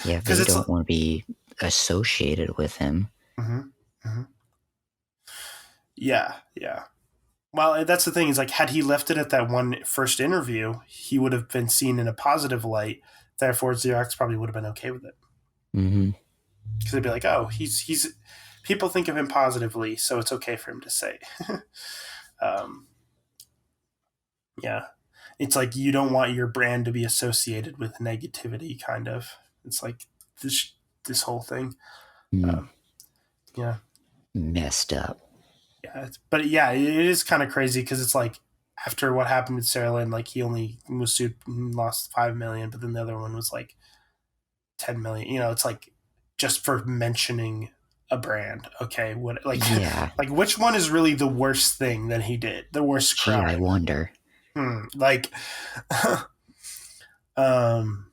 Yeah, because they it's don't want to be associated with him. mhm, mhm. Yeah, yeah. Well, that's the thing is like had he left it at that one first interview, he would have been seen in a positive light. Therefore, Xerox probably would have been okay with it Mm-hmm. because they'd be like, "Oh, he's people think of him positively, so it's okay for him to say." um, yeah, it's like you don't want your brand to be associated with negativity. Kind of, it's like this whole thing. Mm. Um, yeah, Messed up. yeah, but yeah, it is kind of crazy because it's like after what happened with Sarah Lynn, like he only was sued and lost 5 million, but then the other one was like 10 million. It's like just for mentioning a brand. Okay, what Yeah. like which one is really the worst thing that he did? The worst Gee, I crime? wonder. Like, um,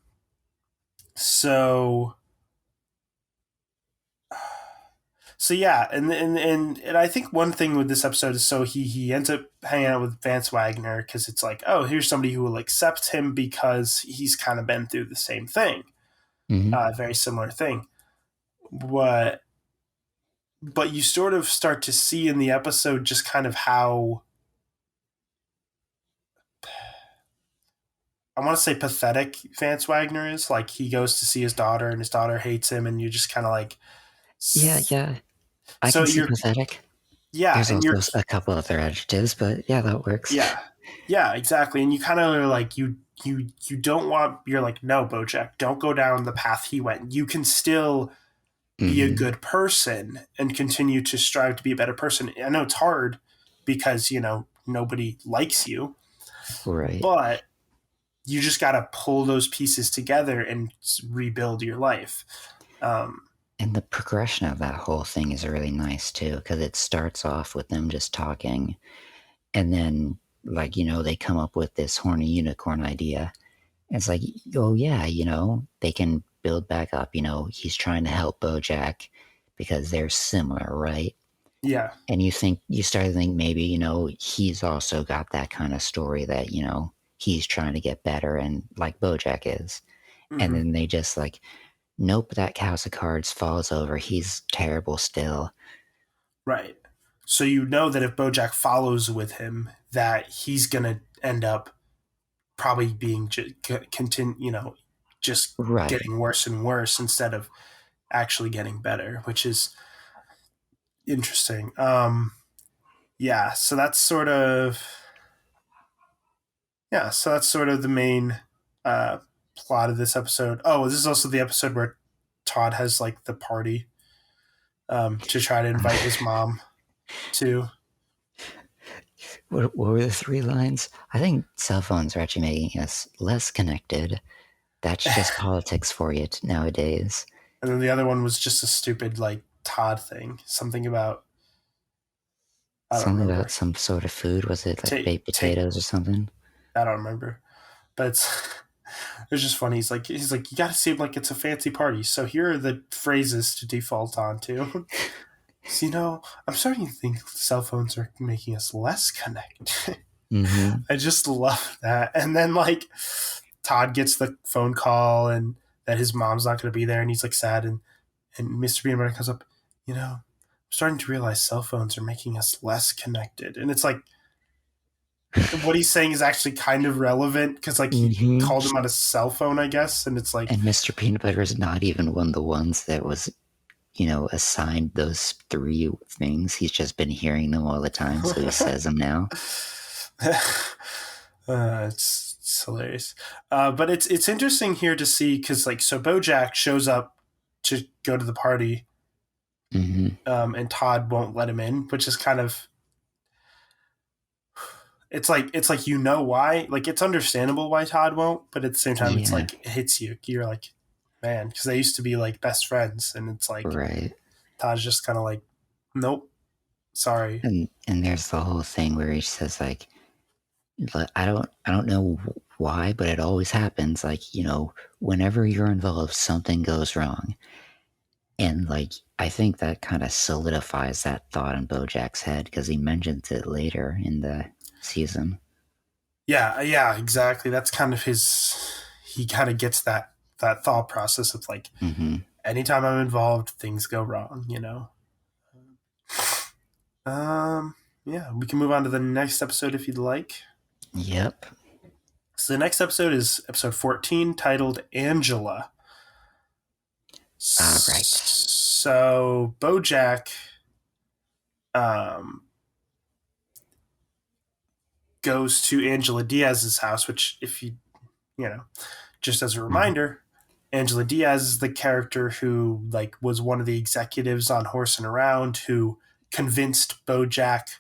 so so yeah, and I think one thing with this episode is so he ends up hanging out with Vance Wagner because it's like, oh, here's somebody who will accept him because he's kind of been through the same thing, Mm-hmm. very similar thing. But you sort of start to see in the episode just kind of how I want to say pathetic Vance Wagner is. Like he goes to see his daughter and his daughter hates him, and you're just kind of like, Yeah, yeah. I so can see you're pathetic. yeah, There's and also you're a couple other adjectives, but yeah, that works. yeah, yeah, exactly. And you kind of are like you don't want you're like no, Bojack, don't go down the path he went. You can still be a Mm-hmm. good person and continue to strive to be a better person. I know it's hard because nobody likes you, Right. but you just got to pull those pieces together and rebuild your life. Um, And the progression of that whole thing is really nice too, because it starts off with them just talking, and then like, they come up with this horny unicorn idea. It's like, oh yeah, they can build back up. He's trying to help Bojack because they're similar, right? Yeah. And you start to think maybe, he's also got that kind of story that, he's trying to get better and like Bojack is. And Hmm. then they just like, nope, that house of cards falls over. He's terrible still. Right. So you know that if Bojack follows with him, that he's gonna end up probably being just Right. getting worse and worse instead of actually getting better, which is interesting. Yeah. So that's sort of the main uh, plot of this episode. Oh, this is also the episode where Todd has like the party to try to invite his mom to. What were the three lines? I think cell phones are actually making us less connected. That's just politics for you nowadays. And then the other one was just a stupid like Todd thing. Something about I don't Something about remember. some sort of food. Was it like Take baked take potatoes or something? I don't remember. But it's just funny. He's like you got to seem like it's a fancy party. So here are the phrases to default onto. So, I'm starting to think cell phones are making us less connected. Mm-hmm. I just love that. And then like Todd gets the phone call and that his mom's not going to be there, and he's like sad, and Mr. Peanut Butter comes up. I'm starting to realize cell phones are making us less connected, and it's like what he's saying is actually kind of relevant because like he Mm-hmm. called him on a cell phone, I guess, and it's like And Mr. Peanut Butter is not even one of the ones that was, assigned those three things. He's just been hearing them all the time, so he says them now. it's hilarious. But it's interesting here to see because like so Bojack shows up to go to the party, Mm-hmm. and Todd won't let him in, which is kind of it's like why, like it's understandable why Todd won't, but at the same time it's Yeah, like it hits you. You're like, man, because they used to be like best friends, and it's like right. Todd's just kind of like, nope, sorry. And there's the whole thing where he says like, I don't know why, but it always happens. Like, whenever you're involved, something goes wrong. And like, I think that kind of solidifies that thought in Bojack's head because he mentions it later in the season. Yeah, exactly. That's kind of his. He kind of gets that thought process of like, Mm-hmm. anytime I'm involved, things go wrong. Um, yeah, we can move on to the next episode if you'd like. Yep. So the next episode is episode 14, titled Angela. All right. So Bojack um, goes to Angela Diaz's house, which, if you know, just as a Mm-hmm. reminder, Angela Diaz is the character who like was one of the executives on Horse and Around who convinced Bojack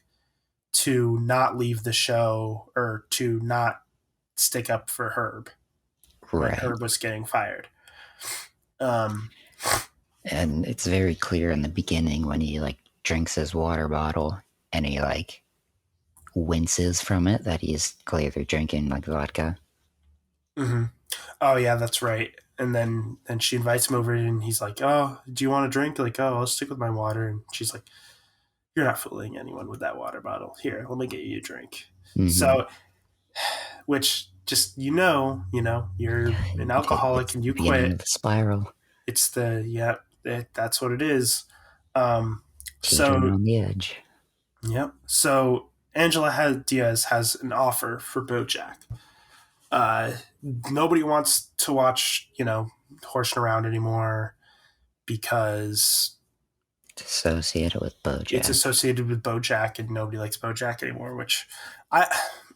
to not leave the show or to not stick up for Herb when Right. Herb was getting fired. Um, And it's very clear in the beginning when he like drinks his water bottle and he like winces from it that he's clearly drinking like vodka. mhm. Oh yeah, that's right. And then she invites him over, and he's like, "Oh, do you want a drink?" Like, "Oh, I'll stick with my water." And she's like, "You're not fooling anyone with that water bottle. Here, let me get you a drink." Mm-hmm. So, which just you're an alcoholic It's and the you beginning of quit. the spiral, It's that's what it is. Um, teetering so on the edge. yep. So Diaz has an offer for Bojack. Uh, Nobody wants to watch horsing around anymore because It's associated with it's Bojack. associated with Bojack, and nobody likes Bojack anymore. Which I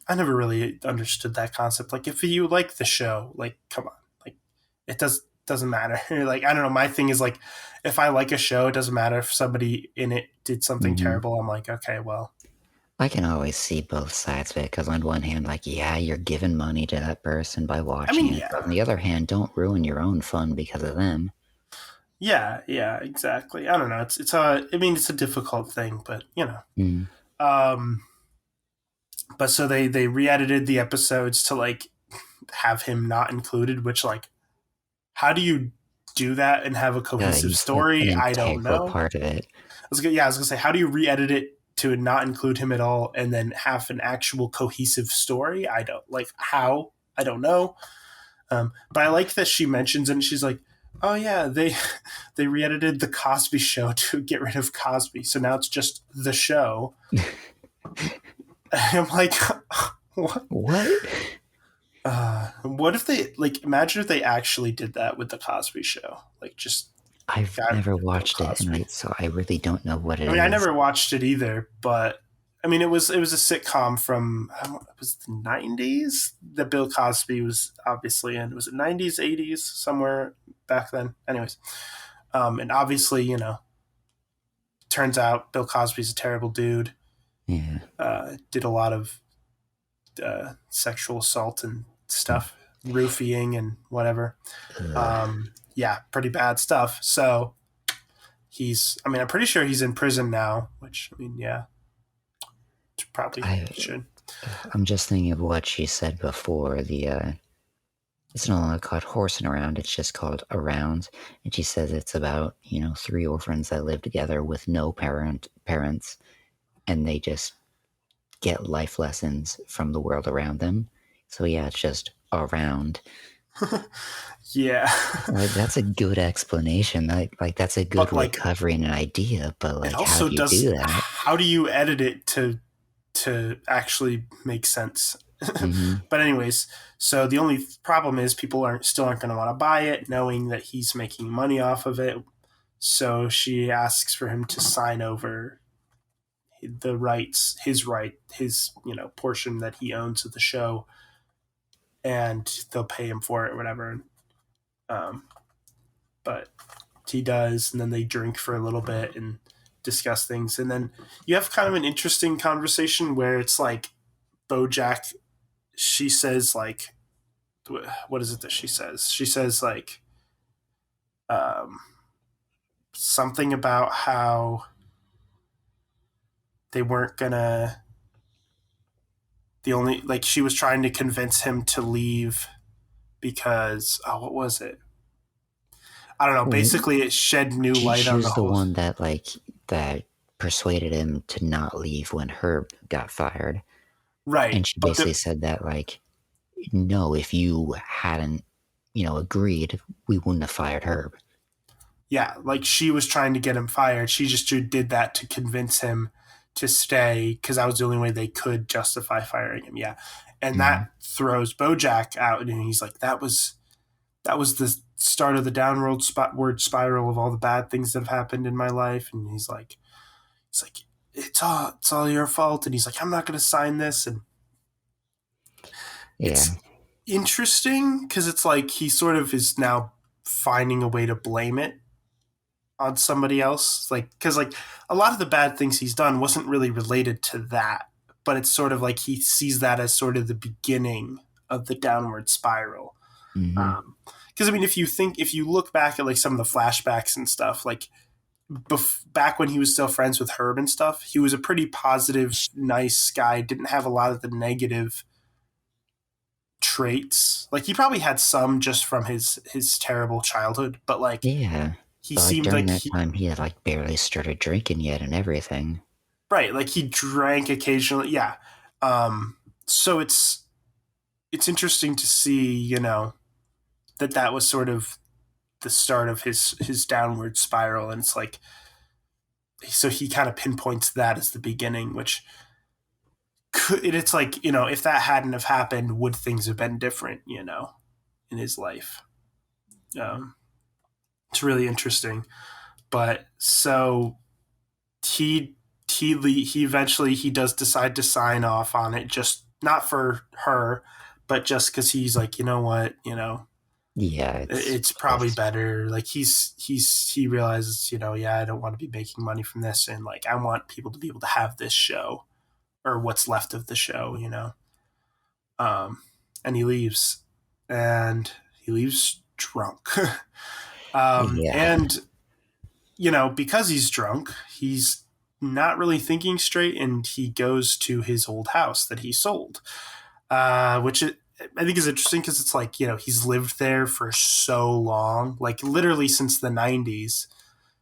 I never really understood that concept. Like, if you like the show, like, come on, like, it doesn't matter. Like, I don't know. My thing is like, if I like a show, it doesn't matter if somebody in it did something Mm-hmm. terrible. I'm like, okay, well, I can always see both sides of it because on one hand, like, yeah, you're giving money to that person by I watching mean, it. But yeah, on the other hand, don't ruin your own fun because of them. yeah, exactly. I don't know. It's a I mean, it's a difficult thing, but Mm. um, But so they re-edited the episodes to like have him not included, which like how do you do that and have a cohesive He's like an story? I don't integral know. part of it. I was gonna say, how do you re-edit it to not include him at all and then have an actual cohesive story? I don't like how. I don't know. But I like that she mentions it and she's like, "Oh yeah, they re-edited the Cosby Show to get rid of Cosby, so now it's just the show." And I'm like, what? What? What if they like? Imagine if they actually did that with the Cosby Show, like just I've got never rid of Bill watched it, and Cosby. so I really don't know what it I mean, I is. never watched it either, but I mean, it was a sitcom from it was the '90s that Bill Cosby was obviously in. Was it '90s, '80s, somewhere back then? Anyways, and obviously, turns out Bill Cosby's a terrible dude. Yeah. Did a lot of sexual assault and stuff, roofing and whatever. Ugh. Yeah, pretty bad stuff. So I mean, I'm pretty sure he's in prison now, which, I mean, yeah, probably I should. I'm just thinking of what she said before. It's no longer called Horsing Around. It's just called Around, and she says it's about three orphans that live together with no parents, and they just get life lessons from the world around them. So yeah, it's just around. Yeah. Like that's a good explanation. Like that's a good But, way of like, covering an idea. But it like, how also do you do does. that? How do you edit it to actually make sense? Hmm. But anyways, so the only problem is people aren't going to want to buy it, knowing that he's making money off of it. So she asks for him to sign over the rights, his portion that he owns of the show, and they'll pay him for it or whatever. Um, but he does, and then they drink for a little bit and discuss things, and then you have kind of an interesting conversation where it's like Bojack. She says like, what is it that she says? She says like um, something about how they weren't gonna. The only like she was trying to convince him to leave because what was it? I don't know. Basically, it shed new light She on the was the whole. one that persuaded him to not leave when Herb got fired. Right, And she but basically said that, like, no, if you hadn't, agreed, we wouldn't have fired Herb. yeah, like she was trying to get him fired. She just did that to convince him to stay because that was the only way they could justify firing him. Yeah, and Hmm. that throws Bojack out, and he's like, that was the start of the downward spiral of all the bad things that have happened in my life. And he's like, it's all your fault. And he's like, I'm not going to sign this. And Yeah. it's interesting because it's like he sort of is now finding a way to blame it on somebody else. Like, because like a lot of the bad things he's done wasn't really related to that, but it's sort of like he sees that as sort of the beginning of the downward spiral. Hmm. Because I mean, if you look back at like some of the flashbacks and stuff, like back when he was still friends with Herb and stuff, he was a pretty positive, nice guy. Didn't have a lot of the negative traits. Like he probably had some just from his terrible childhood, but like Yeah. he But like seemed during like that time, he had like barely started drinking yet and everything. right, like he drank occasionally. Yeah. So it's interesting to see, that was sort of the start of his downward spiral, and it's like so he kind of pinpoints that as the beginning, which it's like if that hadn't have happened, would things have been different? In his life. Um, it's really interesting, but so he he eventually he does decide to sign off on it, just not for her, but just because he's like, what, Yeah, it's it's probably just better. Like he realizes, yeah, I don't want to be making money from this, and like I want people to be able to have this show or what's left of the show. Um, and he leaves, and he leaves drunk. yeah. And because he's drunk, he's not really thinking straight, and he goes to his old house that he sold, which I think is interesting because it's like, he's lived there for so long, like literally since the 90s.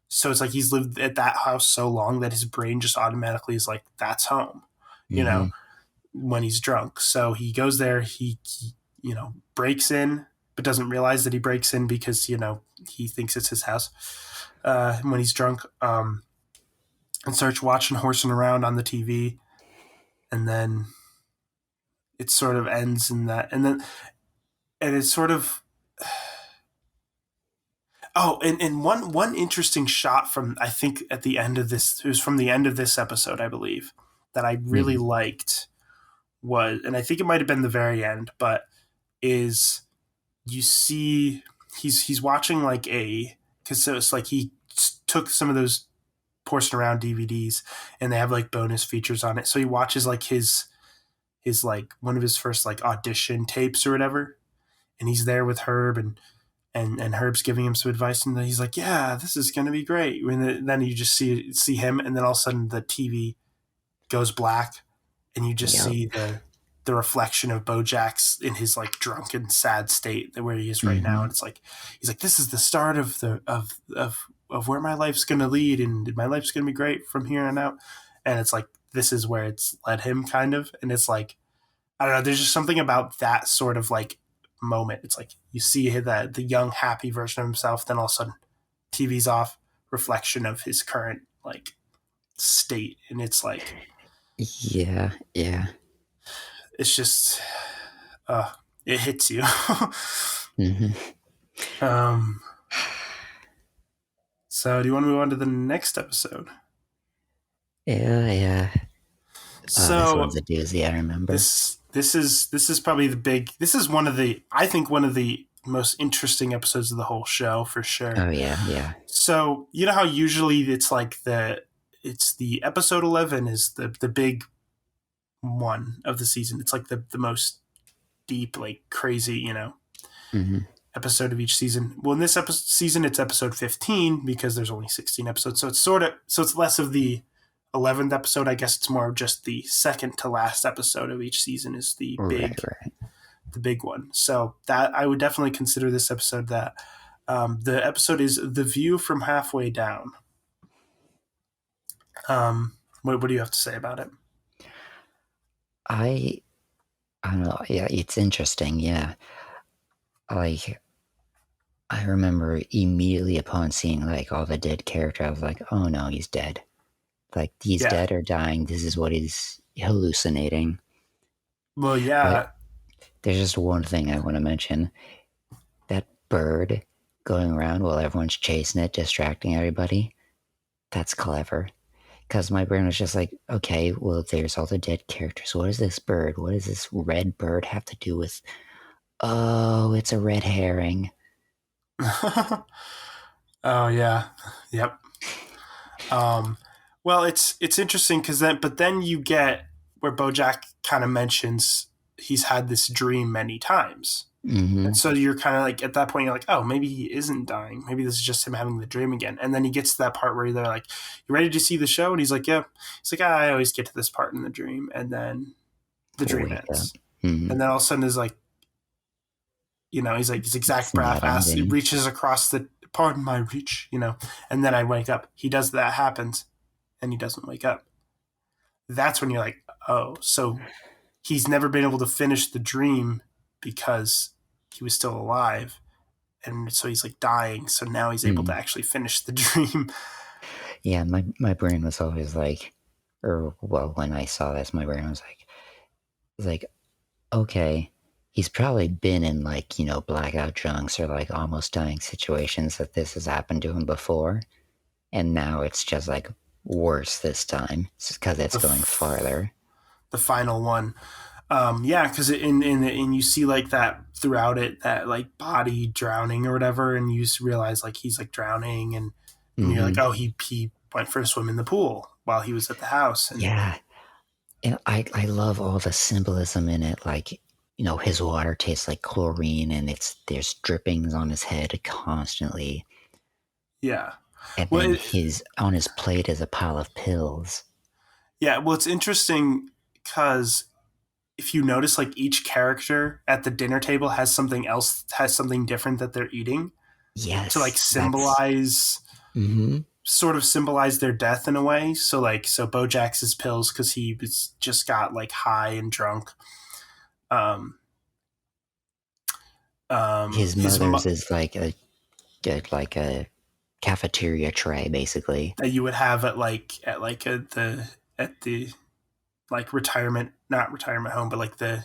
So it's like he's lived at that house so long that his brain just automatically is like, that's home, you know, Mm-hmm. when he's drunk. So he goes there, breaks in, but doesn't realize that he breaks in because, he thinks it's his house when he's drunk, and starts watching Horsing Around on the TV. And then it sort of ends in that. And it's sort of, oh, and one interesting shot from, I think at the end of this, it was from the end of this episode, I believe, that I really Mm-hmm. liked was, and I think it might have been the very end, but is you see he's watching like because so it's like he took some of those Horsing Around DVDs and they have like bonus features on it. So he watches like his like one of his first like audition tapes or whatever, and he's there with Herb, and Herb's giving him some advice, and then he's like, "Yeah, this is gonna be great." And then you just see him, and then all of a sudden the TV goes black, and you just Yep. see the reflection of Bojack's in his like drunken, sad state where he is right now, Mm-hmm. and it's like he's like, "This is the start of of where my life's gonna lead, and my life's gonna be great from here on out." And it's like this is where it's led him, kind of, and it's like I don't know. There's just something about that sort of like moment. It's like you see the young, happy version of himself, then all of a sudden, TV's off, reflection of his current like state, and it's like Yeah. Yeah. it's just uh, it hits you. Mm-hmm. um, so, do you want to move on to the next episode? Yeah. Yeah. Oh, this one's So a doozy. I remember. this is probably the big. This is one of the I think one of the most interesting episodes of the whole show for sure. Oh yeah. Yeah. So you know how usually it's like it's the episode 11 is the big one of the season. It's like the most deep, like crazy, Mm-hmm. episode of each season. Well, in this season, it's episode 15 because there's only 16 episodes. So it's less of the 11th episode. I guess it's more of just the second to last episode of each season is Right. Right. the big one. So that I would definitely consider this episode that. The episode is The View from Halfway Down. What do you have to say about it? I I don't know. Yeah, it's interesting. Yeah, like I remember immediately upon seeing like all the dead character, I was like, oh no, he's dead. Like he's Yeah. dead or dying. This is what he's hallucinating. Well, But yeah. there's just one thing I want to mention. That bird going around while everyone's chasing it, distracting everybody. That's clever. Because my brain was just like, okay, well, there's all the dead characters. What is this bird? What does this red bird have to do with? Oh, it's a red herring. Oh, yeah. Yep. Um, well, it's interesting but then you get where Bojack kind of mentions he's had this dream many times. And Mm-hmm. so you're kind of like, at that point, you're like, oh, maybe he isn't dying. Maybe this is just him having the dream again. And then he gets to that part where they're like, you ready to see the show? And he's like, yeah. He's like, I always get to this part in the dream. And then the dream Wake up. ends. Mm-hmm. And then all of a sudden is like, he's like, his It's exact breath not asks, it ending. reaches across pardon my reach, and then I wake up. He does that, happens, and he doesn't wake up. That's when you're like, oh, so he's never been able to finish the dream because he was still alive. And so he's like dying. So now he's able to Mm. actually finish the dream. Yeah, my brain was always like, or well, when I saw this, my brain was like, okay, he's probably been in like blackout drunks or like almost dying situations that this has happened to him before, and now it's just like worse this time because it's the, going farther. the final one. Yeah, because in you see like that throughout it, that like body drowning or whatever, and you realize like he's like drowning, and you're like, Mm-hmm. oh, he went for a swim in the pool while he was at the house, and Yeah, and I love all the symbolism in it, like his water tastes like chlorine, and there's drippings on his head constantly. yeah. And Well, then his on his plate is a pile of pills. yeah. Well, it's interesting because if you notice, like each character at the dinner table has something different that they're eating to like Yes, that's. symbolize Mm-hmm. sort of symbolize their death in a way. So like, so Bojack's his pills because he was just got like high and drunk. Um, His his mother's is like a cafeteria tray, basically. that you would have at like at the like retirement, not retirement home, but like the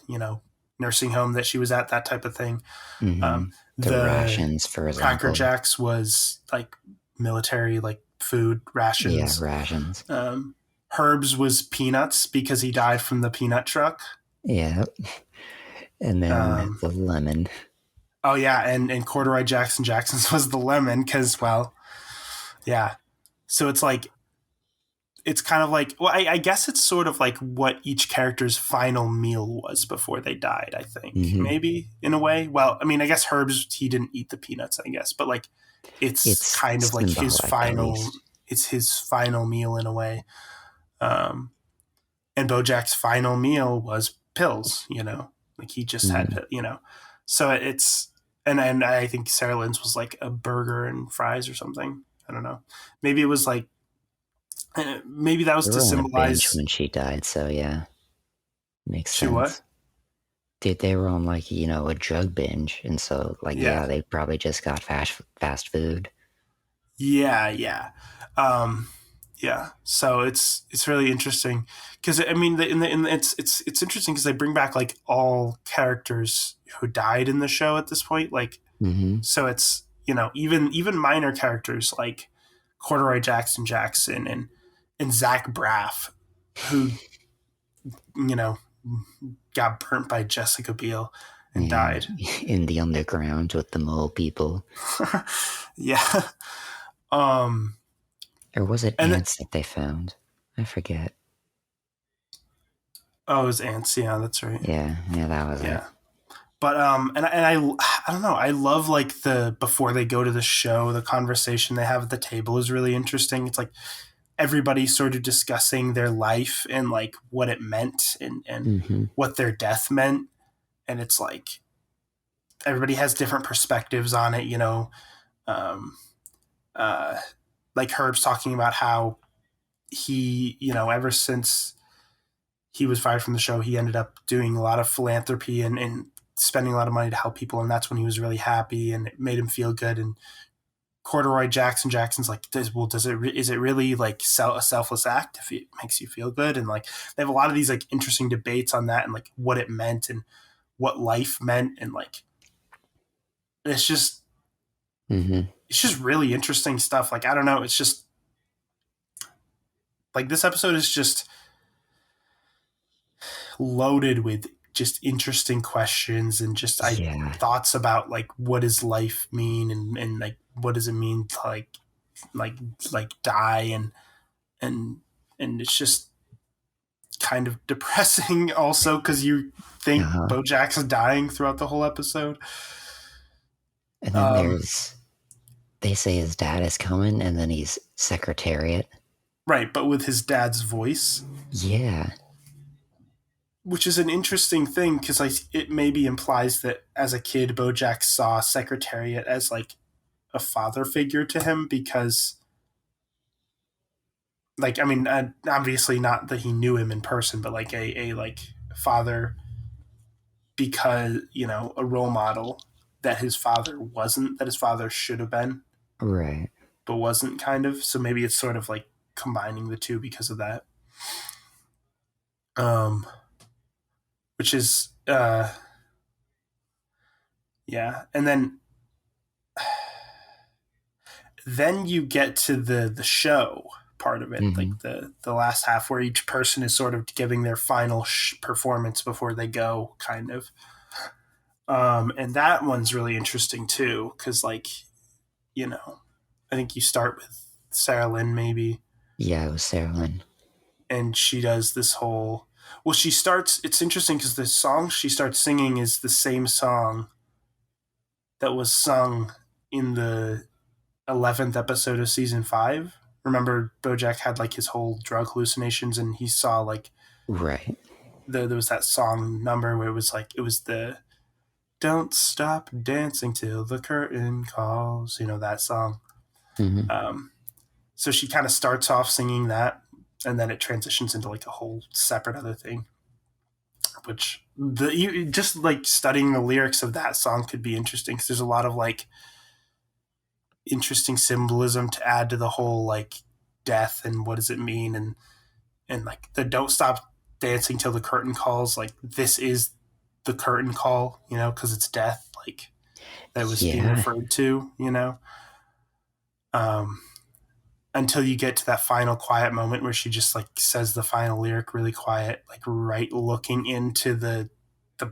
nursing home that she was at, that type of thing. Mm-hmm. The The rations for his Cracker uncle. Jacks was like military like food Yeah, rations. rations. Herb's was peanuts because he died from the peanut truck. Yeah, and then Um, the lemon. oh yeah, and Corduroy Jackson's was the lemon because well, yeah. So it's like it's kind of like well, I guess it's sort of like what each character's final meal was before they died. I think Mm-hmm. maybe in a way. Well, I mean, I guess Herb's he didn't eat the peanuts. I guess, but like it's It's kind of like his symbolic, at final. least. It's his final meal in a way. Um, and Bojack's final meal was pills. Like he just Mm-hmm. had So it's and I think Sarah Lynn's was like a burger and fries or something. I don't know. Maybe it was like maybe that was They to were on a binge symbolize when she died, so yeah, makes she what? sense. They were on like a drug binge, and so like Yeah, yeah, they probably just got fast food. yeah, yeah, um, yeah. So it's really interesting because I mean it's interesting because they bring back like all characters who died in the show at this point. Like Mm-hmm. so it's even minor characters like Corduroy Jackson and Zach Braff who you know got burnt by Jessica Biel and Yeah, died. in the underground with the mole people, Yeah. Um, or was it and ants that they found? I forget. oh, it was ants. Yeah, that's right. Yeah, yeah, that was it. Yeah. But I don't know. I love like the before they go to the show, the conversation they have at the table is really interesting. It's like everybody sort of discussing their life and like what it meant and Mm-hmm. what their death meant. And it's like everybody has different perspectives on it, Um, uh, like Herb's talking about how he, ever since he was fired from the show, he ended up doing a lot of philanthropy and spending a lot of money to help people, and that's when he was really happy, and it made him feel good. And Corduroy Jackson's like, is it really like a selfless act if it makes you feel good? And like they have a lot of these like interesting debates on that and like what it meant and what life meant, and like it's just Mm-hmm. it's just really interesting stuff. Like I don't know, it's just like this episode is just loaded with just interesting questions and just I Yeah, thoughts about like what does life mean and like what does it mean to like like die and and it's just kind of depressing also because you think uh-huh. Bojack's dying throughout the whole episode. And then Um, they say his dad is coming, and then he's secretariat. right, but with his dad's voice, Yeah, which is an interesting thing because like it maybe implies that as a kid Bojack saw Secretariat as like a father figure to him because like I mean obviously not that he knew him in person but like a like father because a role model that his father wasn't that his father should have been right. but wasn't kind of so maybe it's sort of like combining the two because of that um which is yeah and then you get to the show part of it Mm-hmm. like the last half where each person is sort of giving their final performance before they go kind of and that one's really interesting too because like I think you start with Sarah Lynn maybe Yeah, it was Sarah Lynn. and she does this whole well she starts it's interesting because the song she starts singing is the same song that was sung in the 11th episode of season 5. Remember, Bojack had like his whole drug hallucinations, and he saw like Right. there was that song number where it was like it was the "Don't Stop Dancing Till the Curtain Calls," that song. Mm-hmm. So she kind of starts off singing that, and then it transitions into like a whole separate other thing. Which just like studying the lyrics of that song could be interesting because there's a lot of like interesting symbolism to add to the whole like death and what does it mean, and like the "Don't Stop Dancing Till the Curtain Calls," like this is the curtain call, because it's death, like that was being Yeah. referred to, um until you get to that final quiet moment where she just like says the final lyric really quiet, like right looking into the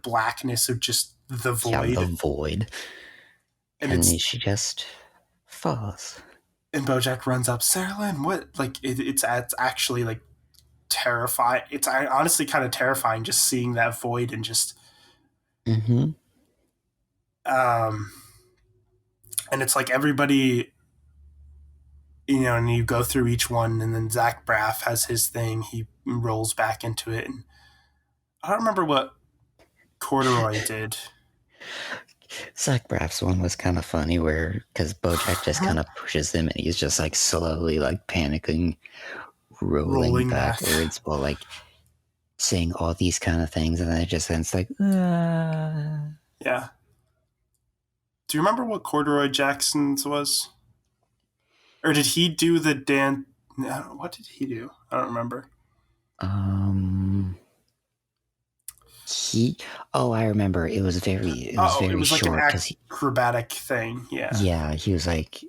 blackness of just the Yeah, the void. void. And And she just falls. Bojack runs up, "Sarah Lynn, what?" Like it's actually like terrifying. It's honestly kind of terrifying just seeing that void and just Mm-hmm. um and it's like everybody, and you go through each one, and then Zach Braff has his thing. He rolls back into it, and I don't remember what Corduroy did. Zach Braff's one was kind of funny where, because Bojack just kind of pushes him and he's just like slowly like panicking, rolling Rolling back. backwards while like saying all these kind of things. And then it just ends like, ah. Yeah. Do you remember what Corduroy Jackson's was? Or did he do the dance? No, what did he do? I don't remember. I remember. It was very It was like an short because acrobatic thing. Yeah. yeah, he was like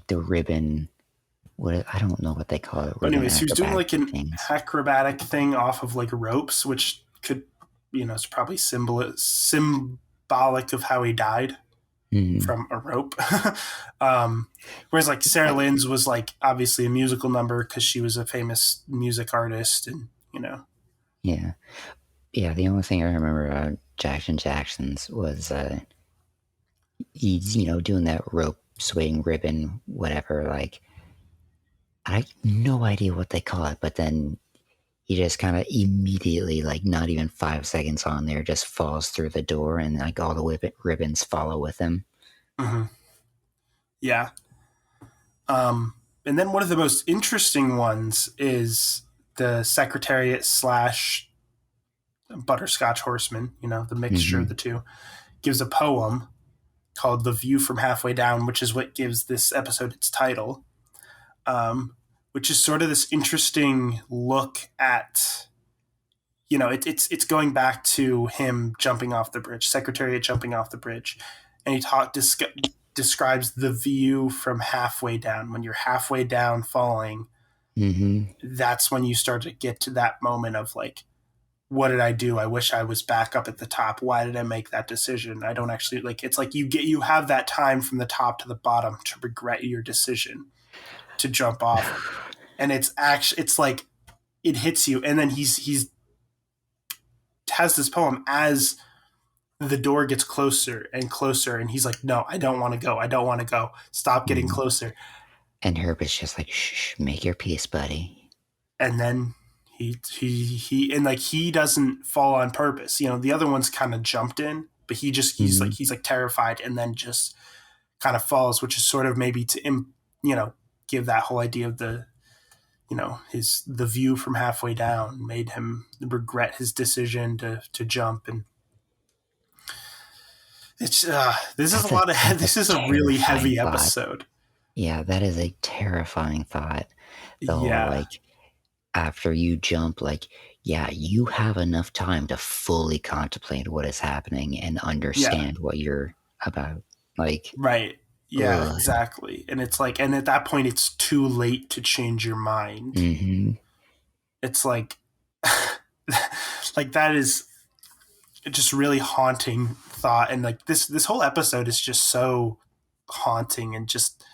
the ribbon. What I don't know what they call it. But Ribbon anyways, he was doing like acrobatic an things. acrobatic thing off of like ropes, which could, it's probably symbolic of how he died from a rope. Whereas like Sarah Lynn's was like obviously a musical number because she was a famous music artist, and Yeah. The only thing I remember about Jackson's was he's doing that rope swing ribbon whatever. Like I have no idea what they call it, but then he just kind of immediately, like not even 5 seconds on there, just falls through the door, and like all the ribbons follow with him. Mm-hmm. Yeah. And then one of the most interesting ones is the Secretariat / Butterscotch Horseman, the mixture of the two, gives a poem called "The View from Halfway Down," which is what gives this episode its title, which is sort of this interesting look at, it's going back to him jumping off the bridge, Secretariat jumping off the bridge, and he describes the view from halfway down. When you're halfway down falling, that's when you start to get to that moment of like, what did I do? I wish I was back up at the top. Why did I make that decision? I don't actually like. It's like you have that time from the top to the bottom to regret your decision to jump off, and it's like it hits you, and then he's has this poem as the door gets closer and closer, and he's like, "No, I don't want to go. I don't want to go. Stop getting closer." And Herb is just like, "Shh, make your peace, buddy." And then he doesn't fall on purpose. The other one's kind of jumped in, but he's like terrified, and then just kind of falls, which is sort of maybe to give that whole idea of the the view from halfway down made him regret his decision to jump. And it's this is a really heavy episode. Yeah, that is a terrifying thought. The whole, like, after you jump, like, yeah, you have enough time to fully contemplate what is happening and understand what you're about. Like, right. Yeah, exactly. And it's like, and at that point, it's too late to change your mind. It's like, like that is just really haunting thought. And like this whole episode is just so haunting and just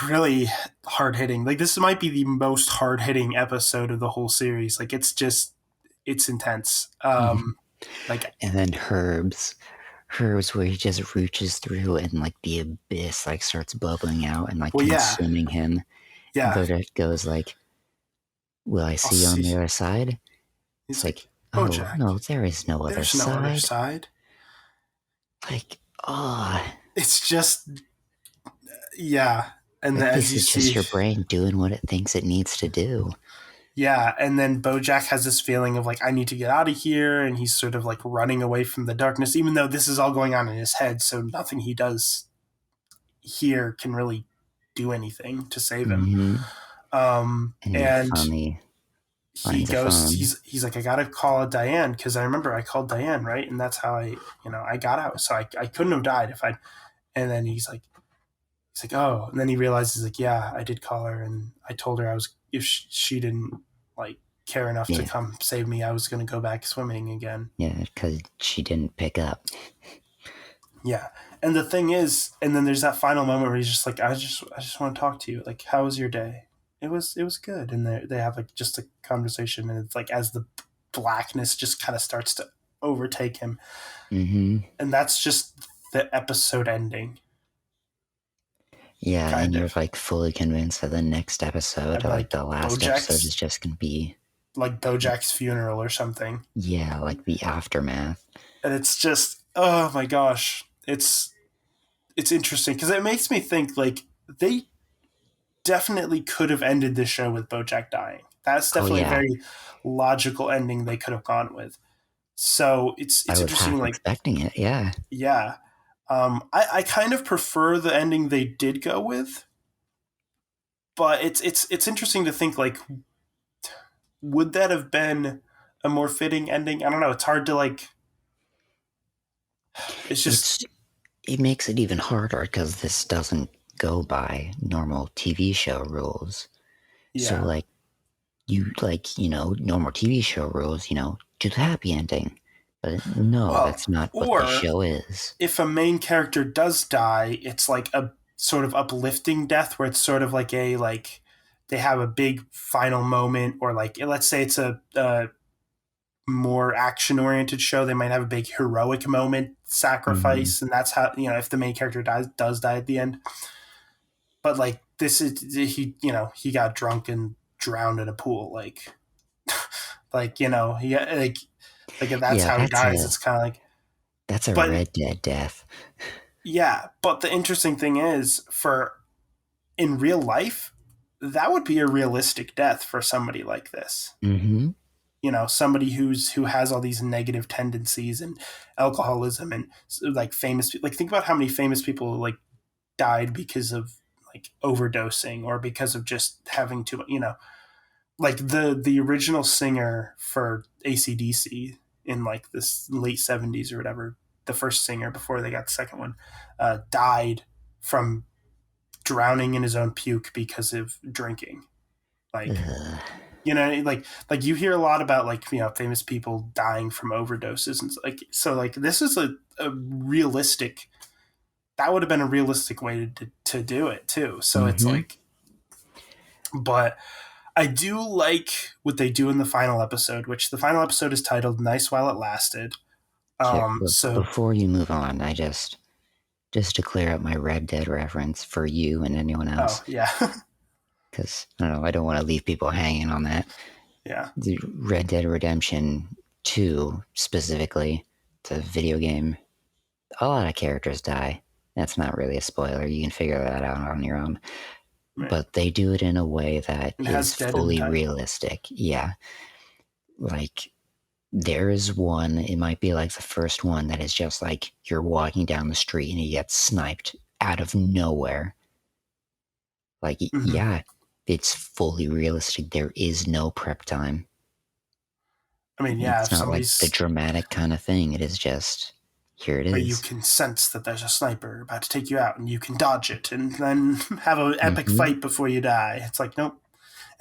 really hard hitting. Like this might be the most hard hitting episode of the whole series. Like it's intense. Like, and then Herb's hers where he just reaches through and like the abyss like starts bubbling out and like Well, yeah, consuming him. And yeah. Bojack goes like, "Will I I'll see you on see. the other side?" It's He's like, like, "Oh Bojack, no, there is no other there's no other side." side. Like, oh, It's just, yeah. And like as this you is just see, your brain doing what it thinks it needs to do. yeah. And then Bojack has this feeling of like, I need to get out of here. And he's sort of like running away from the darkness, even though this is all going on in his head. So nothing he does here can really do anything to save him. Mm-hmm. And he And finally he finds a goes, phone. he's like, I gotta call Diane because I remember I called Diane, right? And that's how I got out. So I couldn't have died if I. And then he's like, oh, and then he realizes like, yeah, I did call her, and I told her I was if she didn't like care enough to Yeah, come save me, I was gonna go back swimming again. yeah, because she didn't pick up. Yeah, and the thing is, and then there's that final moment where he's just like, I just want to talk to you. Like, how was your day? It was good, and they have like just a conversation, and it's like as the blackness just kind of starts to overtake him, Mm-hmm. and that's just the episode ending, Yeah, and kind you're of. like fully convinced that the next I'd episode, be like like the last episode, is Bojack's just gonna be, like Bojack's funeral or something. yeah, like the aftermath. And it's just, oh my gosh, it's interesting because it makes me think like they definitely could have ended this show with Bojack dying. That's Oh definitely a yeah, very logical ending they could have gone with. So I it's was interesting. half Like, expecting it. Yeah. yeah, I kind of prefer the ending they did go with, but it's interesting to think like, would that have been a more fitting ending? I don't know. It's hard to like. It's just It's it makes it even harder because this doesn't go by normal TV show rules. So yeah. like normal TV show rules, do the happy ending. But no, Well, that's not what this or show is. if a main character does die, it's like a sort of uplifting death where it's sort of like a like they have a big final moment, or like let's say it's a more action oriented show, they might have a big heroic moment, Mm-hmm. sacrifice, and that's how if the main character does die at the end. But like this is he got drunk and drowned in a pool, like he like if that's Yeah, how he that's dies, a it's kind of like. that's a But Red Dead death. yeah, but the interesting thing is, for in real life, that would be a realistic death for somebody like this. Mm-hmm. Somebody who has all these negative tendencies and alcoholism and like famous, like think about how many famous people like died because of like overdosing or because of just having too much, like the original singer for ACDC in like this late 70s or whatever, the first singer before they got the second one, died from drowning in his own puke because of drinking. Like, Ugh. like you hear a lot about like famous people dying from overdoses and like so like this is a realistic, that would have been a realistic way to do it too. So it's Mm-hmm. like, but I do like what they do in the final episode, which the final episode is titled "Nice While It Lasted." Okay, So before you move on, I just to clear up my Red Dead reference for you and anyone oh else, yeah, because I don't know, I don't want to leave people hanging on that. yeah, The Red Dead Redemption 2 specifically, it's a video game. A lot of characters die. That's not really a spoiler. You can figure that out on your own. right. But they do it in a way that It has is dead in the fully title. realistic. Yeah. Like, there is one, it might be like the first one that is just like you're walking down the street and you get sniped out of nowhere. Like, Mm-hmm. yeah, it's fully realistic. There is no prep time. I mean, yeah, It's if not like the somebody's dramatic kind of thing. It is just, here it where you is. can sense that there's a sniper about to take you out and you can dodge it and then have an epic Mm-hmm. fight before you die. It's like, nope.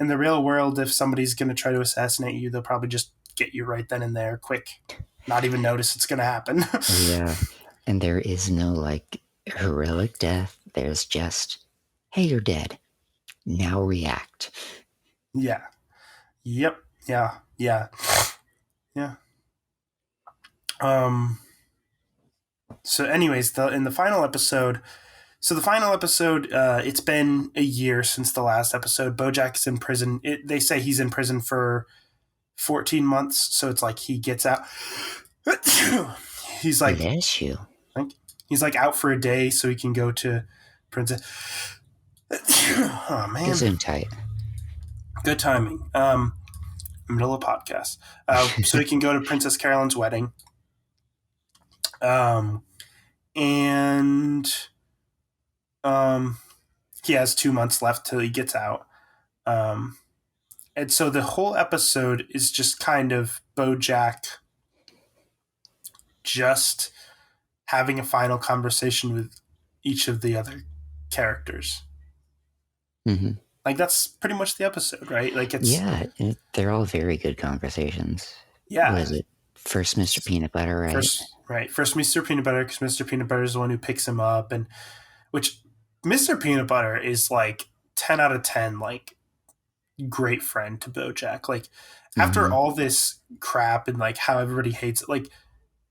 In the real world, if somebody's going to try to assassinate you, they'll probably just get you right then and there, quick, not even notice it's going to happen. Oh, yeah. And there is no like heroic death. There's just, hey, you're dead. Now react. Yeah. Yep. Yeah. Yeah. Yeah. Um. So, anyways, in the final episode, it's been a year since the last episode. Bojack's in prison. They say he's in prison for 14 months, so it's like he gets out. he's like, Bless you. he's like out for a day so he can go to Princess. Oh man, Gesundheit. good timing. Middle of podcast, so he can go to Princess Carolyn's wedding. And he has 2 months left till he gets out. And so the whole episode is just kind of Bojack just having a final conversation with each of the other characters. Mm-hmm. Like, that's pretty much the episode, right? Like, it's... Yeah, they're all very good conversations. Yeah. What is it? First Mr. Peanut Butter, right? First Mr. Peanut Butter, because Mr. Peanut Butter is the one who picks him up, and which Mr. Peanut Butter is like 10 out of 10, like, great friend to Bojack. Like, after all this crap and like how everybody hates it, like,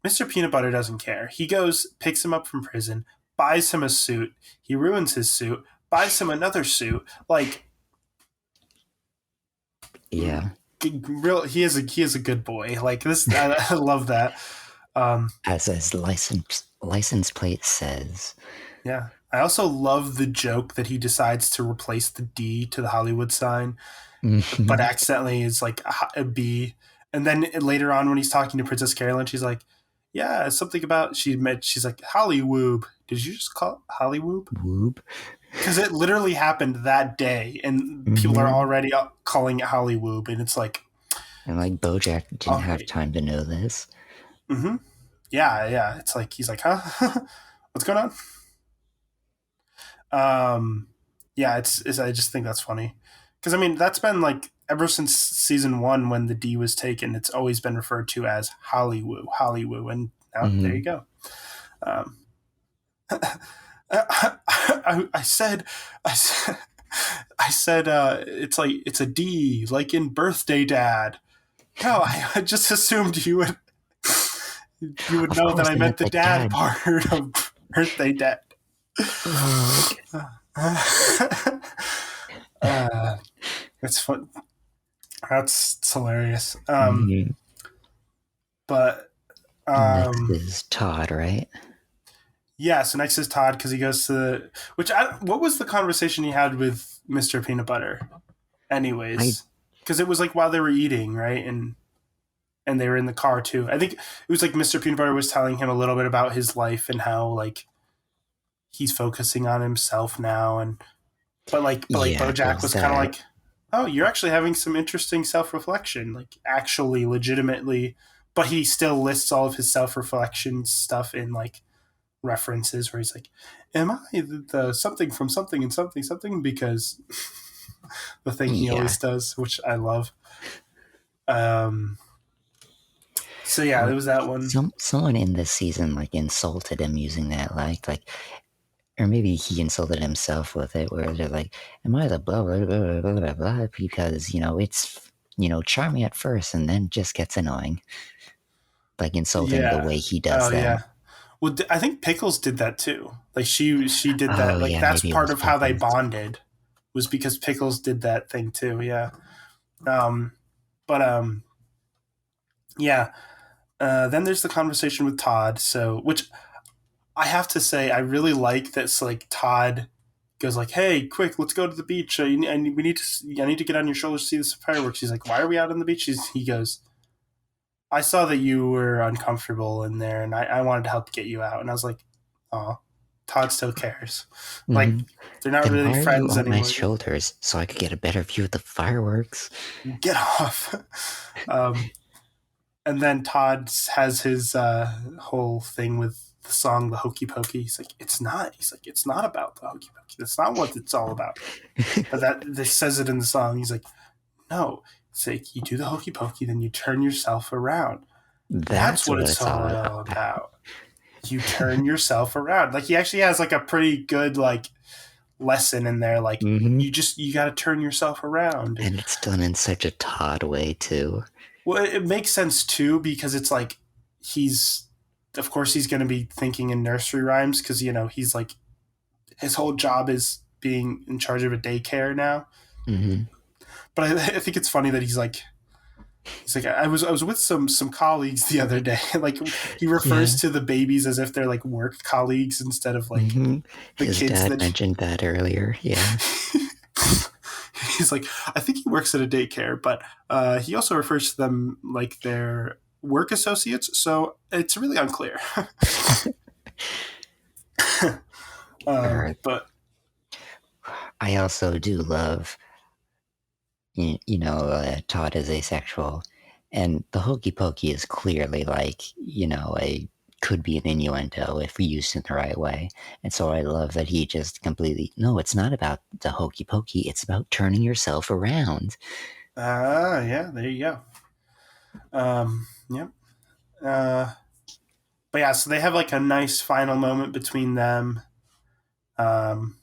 Mr. Peanut Butter doesn't care. He goes, picks him up from prison, buys him a suit, he ruins his suit, buys him another suit. Like, yeah, he is a good boy. Like, this, I love that. As his license plate says. Yeah. I also love the joke that he decides to replace the D to the Hollywood sign, but accidentally is like a B. And then later on, when he's talking to Princess Carolyn, she's like, "Yeah, something about," she's like, "Hollywoob." Did you just call it Hollywoob? Whoop. Because it literally happened that day, and people are already calling it Hollywoob, and it's like, and like Bojack didn't have time to know this. Mm-hmm. Yeah. It's like he's like, "Huh? What's going on?" Yeah, it's I just think that's funny because I mean that's been like ever since season 1 when the D was taken, it's always been referred to as Hollywoo, and now there you go. I said it's like it's a D like in Birthday Dad. No, I just assumed you would know that I meant the dad part of Birthday Dad. It's fun. It's hilarious. But next is Todd, right? Yeah, so next is Todd because he goes to what was the conversation he had with Mr. Peanut Butter? Anyways, because it was like while they were eating, right? And they were in the car too. I think it was like Mr. Peanut Butter was telling him a little bit about his life and how like he's focusing on himself now, but Bojack was kind of like, "Oh, you're actually having some interesting self-reflection, like actually legitimately," but he still lists all of his self-reflection stuff in like references where he's like, "Am I the something from something and something something?" Because the thing he always does, which I love. So yeah, there was that one. Someone in this season like insulted him using that, like, or maybe he insulted himself with it, where they're like, "Am I the blah blah blah blah blah blah?" Because it's charming at first and then just gets annoying, like insulting the way he does that. Yeah. Well, I think Pickles did that too. Like she did that. Like that's part of how they bonded, was because Pickles did that thing too. Yeah. Yeah. Then there's the conversation with Todd. So, which I have to say, I really like that. Like Todd goes like, "Hey, quick, let's go to the beach. I need to get on your shoulders to see the fireworks." He's like, "Why are we out on the beach?" He goes, "I saw that you were uncomfortable in there, and I wanted to help get you out." And I was like, "Oh, Todd still cares." Like they're not really friends anymore. My shoulders, so I could get a better view of the fireworks. Get off. And then Todd has his whole thing with the song "The Hokey Pokey." He's like, "It's not." He's like, "It's not about the hokey pokey. That's not what it's all about." But that says it in the song. He's like, "No." It's like you do the hokey pokey, then you turn yourself around. That's what it's all about. You turn yourself around. Like he actually has like a pretty good like lesson in there. Like you got to turn yourself around, and it's done in such a Todd way too. Well, it makes sense too because it's like he's of course he's going to be thinking in nursery rhymes because he's like his whole job is being in charge of a daycare now. Mm-hmm. But I think it's funny that he's like I was with some colleagues the other day. Like he refers Yeah. to the babies as if they're like work colleagues instead of like Mm-hmm. the His kids dad that. mentioned that earlier. Yeah. He's like, I think he works at a daycare, but he also refers to them like they're work associates. So it's really unclear. Or But I also do love, Todd is asexual, and the hokey pokey is clearly like, a could be an innuendo if used in the right way. And so I love that he just completely, no, it's not about the hokey pokey, it's about turning yourself around. yeah, there you go. Yep. But yeah, so they have like a nice final moment between them. Um,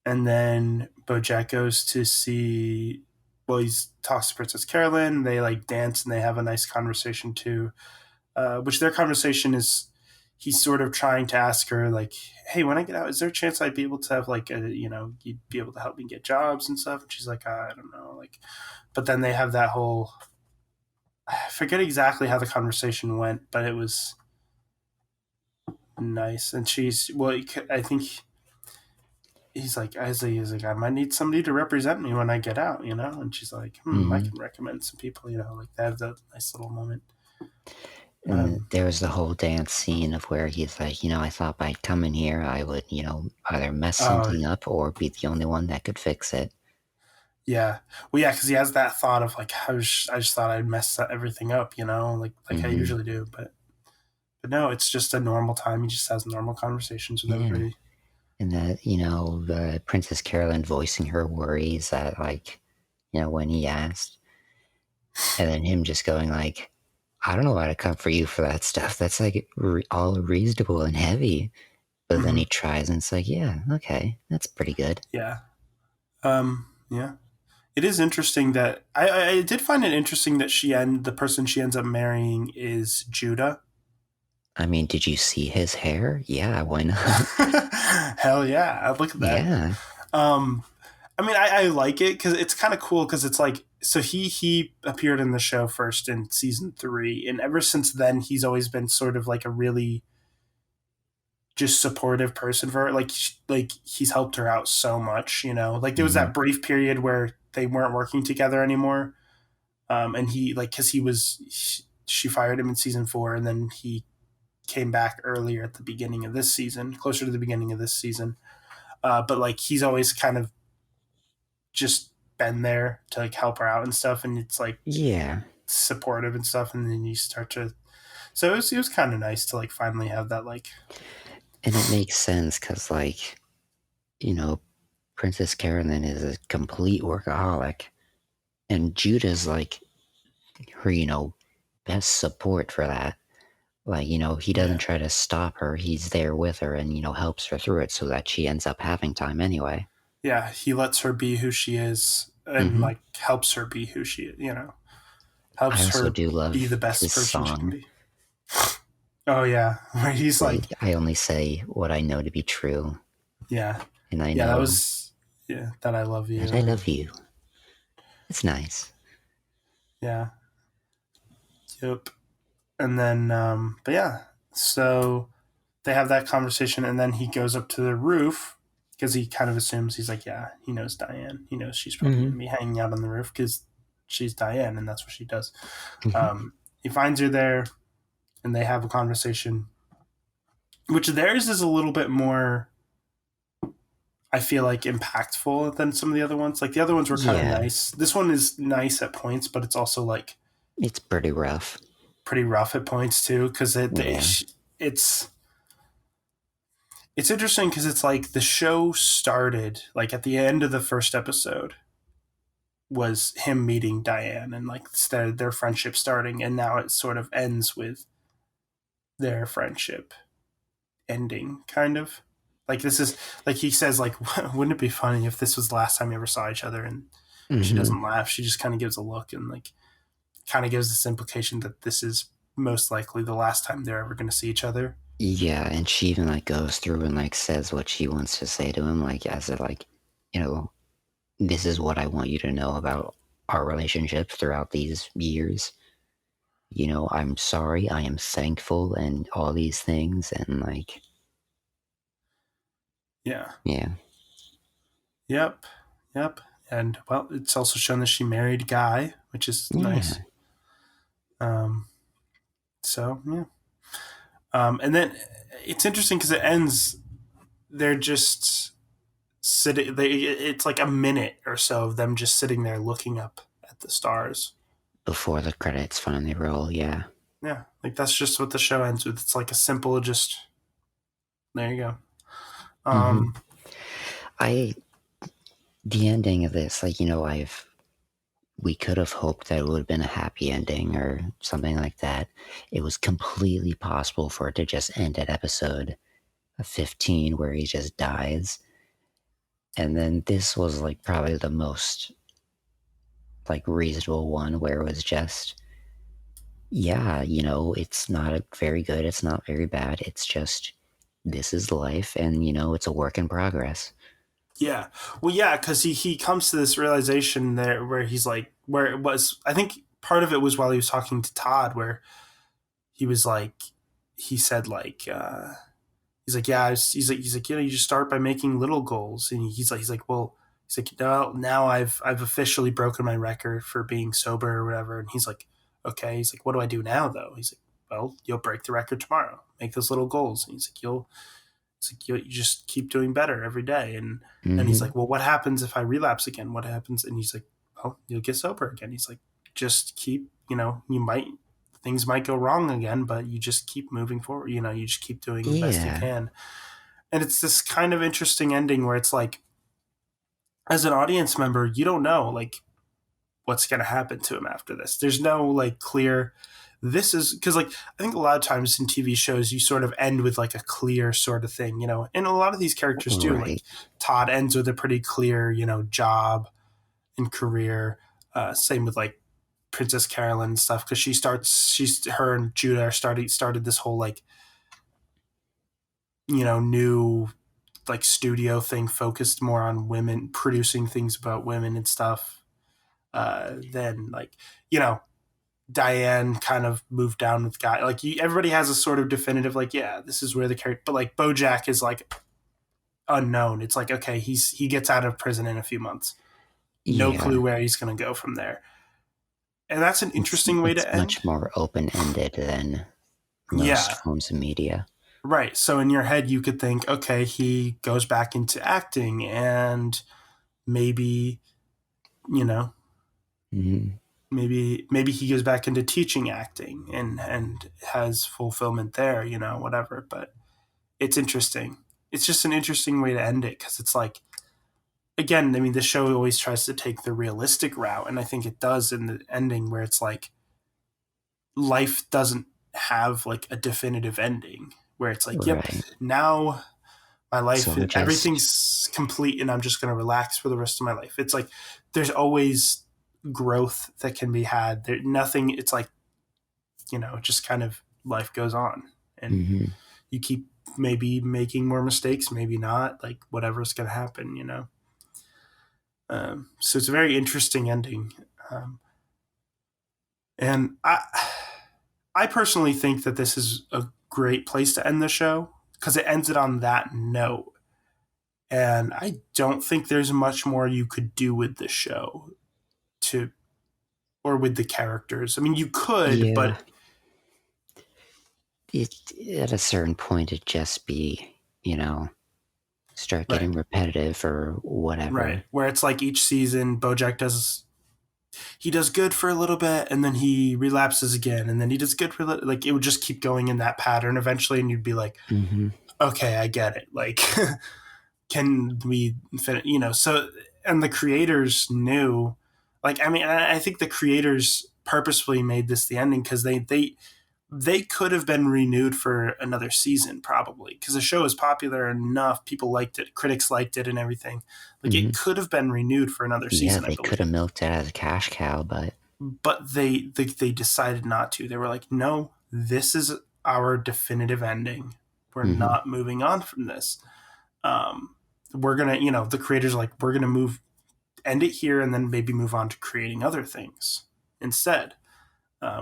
and then Bojack goes to see. Well, he talks to Princess Carolyn. They like dance and they have a nice conversation too. Which their conversation is, he's sort of trying to ask her like, "Hey, when I get out, is there a chance I'd be able to have like you'd be able to help me get jobs and stuff?" And she's like, "I don't know." Like, but then they have that whole. I forget exactly how the conversation went, but it was nice. And she's well, I think he's like, I might need somebody to represent me when I get out, And she's like, I Mm-hmm. can recommend some people, like they have that nice little moment. And there was the whole dance scene of where he's like, I thought by coming here, I would, either mess Oh something up or be the only one that could fix it. yeah, well yeah, because he has that thought of like, I just thought I'd mess everything up, like I Mm-hmm. usually do, but no, it's just a normal time. He just has normal conversations with Yeah. everybody. And that, the Princess Carolyn voicing her worries that, like, when he asked, and then him just going, like, I don't know how to comfort you for that stuff. That's like all reasonable and heavy. But then he Hmm. tries and it's like, yeah, okay, that's pretty good. Yeah. Yeah. It is interesting that I did find it interesting that the person she ends up marrying is Judah. I mean, did you see his hair? Yeah, why not? Hell yeah! Look at that. Yeah. Um, I mean, I like it because it's kind of cool because it's like so he appeared in the show first in season 3, and ever since then he's always been sort of like a really just supportive person for her. Like he's helped her out so much. Like there was Mm-hmm. that brief period where they weren't working together anymore, and he like because she fired him in season 4, and then he came back earlier at the beginning of this season, closer to the beginning of this season. But like he's always kind of just been there to like help her out and stuff, and it's like Yeah. supportive and stuff, and then you start to. So it was kind of nice to like finally have that like. And it makes sense because, like, you know, Princess Carolyn is a complete workaholic. And Judah's like her, best support for that. Like, he doesn't Yeah, try to stop her. He's there with her and, helps her through it so that she ends up having time anyway. yeah, he lets her be who she is and Hmm. like helps her be who she is. I Helps also her do be the love best his person she can song. be. Oh yeah, where he's Like, like, I only say what I know to be true. yeah, And I yeah, that know was that I love you, that I and love you. It's nice. yeah, yep. And then, but yeah, so they have that conversation, and then he goes up to the roof because he kind of assumes he's like, yeah, he knows Diane. He knows she's probably Hmm. going to be hanging out on the roof because she's Diane, and that's what she does. He finds her there, and they have a conversation, which theirs is a little bit more. I feel like impactful than some of the other ones. Like the other ones were kind of Yeah, nice. This one is nice at points, but it's also like it's pretty rough. pretty rough at points too because Yeah. it's it's interesting because it's like the show started like at the end of the first episode was him meeting Diane and like their friendship starting, and now it sort of ends with their friendship ending, kind of. Like this is like he says like, wouldn't it be funny if this was the last time you ever saw each other? And she Hmm. doesn't laugh. She just kind of gives a look and like kind of gives this implication that this is most likely the last time they're ever going to see each other. Yeah, and she even like goes through and like says what she wants to say to him, like as it like, you know, this is what I want you to know about our relationship throughout these years. You know, I'm sorry, I am thankful, and all these things, and like, Yeah. yeah, Yep. Yep. And well, it's also shown that she married Guy, which is yeah, nice. Um, so yeah. And then it's interesting because it ends. They're just sitting. It's like a minute or so of them just sitting there looking up at the stars. before the credits finally roll, yeah. Yeah, like that's just what the show ends with. It's like a simple, just there you go. hmm Um, I, the ending of this, like, you know, we could have hoped that it would have been a happy ending or something like that. It was completely possible for it to just end at episode 15 where he just dies. And then this was like probably the most like reasonable one where it was just, yeah, you know, it's not very good, it's not very bad, it's just this is life, and you know, it's a work in progress. yeah, well, yeah, because he comes to this realization there where he's like, where it was. I think part of it was while he was talking to Todd, where he was like, he said like, he's like, yeah, he's like, you just start by making little goals, and he's like, well, he's like, no, now I've officially broken my record for being sober or whatever, and he's like, okay, he's like, what do I do now though? He's like, well, you'll break the record tomorrow. Make those little goals, and he's like, it's like you just keep doing better every day, and he's hmm like, well, what happens if I relapse again? What happens? And he's like, well, you'll get sober again. He's like, just keep, you might things might go wrong again, but you just keep moving forward. You just keep doing the best you Yeah, can. And it's this kind of interesting ending where it's like, as an audience member, you don't know like what's going to happen to him after this. There's no like clear. This is because like I think a lot of times in TV shows you sort of end with like a clear sort of thing, and a lot of these characters do. Like right. Todd ends with a pretty clear, job and career. Same with like Princess Carolyn and stuff because her and Judah started this whole like new like studio thing focused more on women producing things about women and stuff. Then like you know Diane kind of moved down with Guy. Like everybody has a sort of definitive, like, yeah, this is where the character. But like Bojack is like unknown. It's like okay, he gets out of prison in a few months. No Yeah, clue where he's going to go from there. And that's an it's interesting way it's to end. much more open ended than most Yeah, forms of media. right. So in your head, you could think, okay, he goes back into acting, and maybe you know hmm maybe he goes back into teaching acting and has fulfillment there. Whatever. But it's interesting. It's just an interesting way to end it because it's like, again, I mean, the show always tries to take the realistic route, and I think it does in the ending where it's like life doesn't have like a definitive ending where it's like, yep, Right. now my So life, I just, everything's complete, and I'm just going to relax for the rest of my life. It's like there's always growth that can be had. There, nothing. It's like just kind of life goes on, and hmm you keep maybe making more mistakes, maybe not, like whatever's going to happen. So it's a very interesting ending, um, and I personally think that this is a great place to end the show because it ends it on that note, and I don't think there's much more you could do with the show to or with the characters. I mean, you could, yeah, but it at a certain point it just be, you know, start right, getting repetitive or right, whatever. where it's like each season Bojack does he does good for a little bit and then he relapses again and then he does good for like it would just keep going in that pattern eventually and you'd be like, hmm okay, I get it, like can we fit, so and the creators knew, like, I mean, I think the creators purposefully made this the ending because they could have been renewed for another season probably because the show is popular enough, people liked it, critics liked it and everything, like hmm it could have been renewed for another Yeah, season, I they could have believe, milked it as a cash cow, but but they decided not to. They were like, no, this is our definitive ending. We're Mm-hmm. not moving on from this. We're gonna, the creators are like, we're gonna end it here, and then maybe move on to creating other things instead.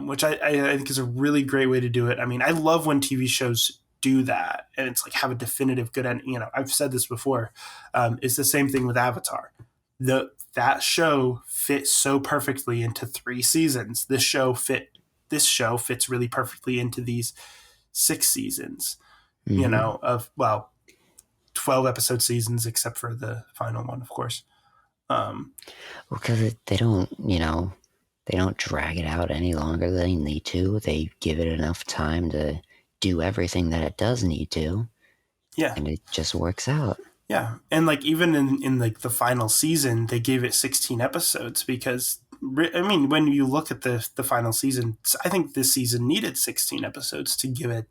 Which I think is a really great way to do it. I mean, I love when TV shows do that, and it's like have a definitive good end. I've said this before. It's the same thing with Avatar. That show fit so perfectly into 3 seasons. This show fits really perfectly into these 6 seasons. Mm-hmm. Of, well, 12 episode seasons, except for the final one, of course. Because they don't, they don't drag it out any longer than they need to. They give it enough time to do everything that it does need to, Yeah. and it just works out. Yeah, and like even in like the final season, they gave it 16 episodes because I mean, when you look at the final season, I think this season needed 16 episodes to give it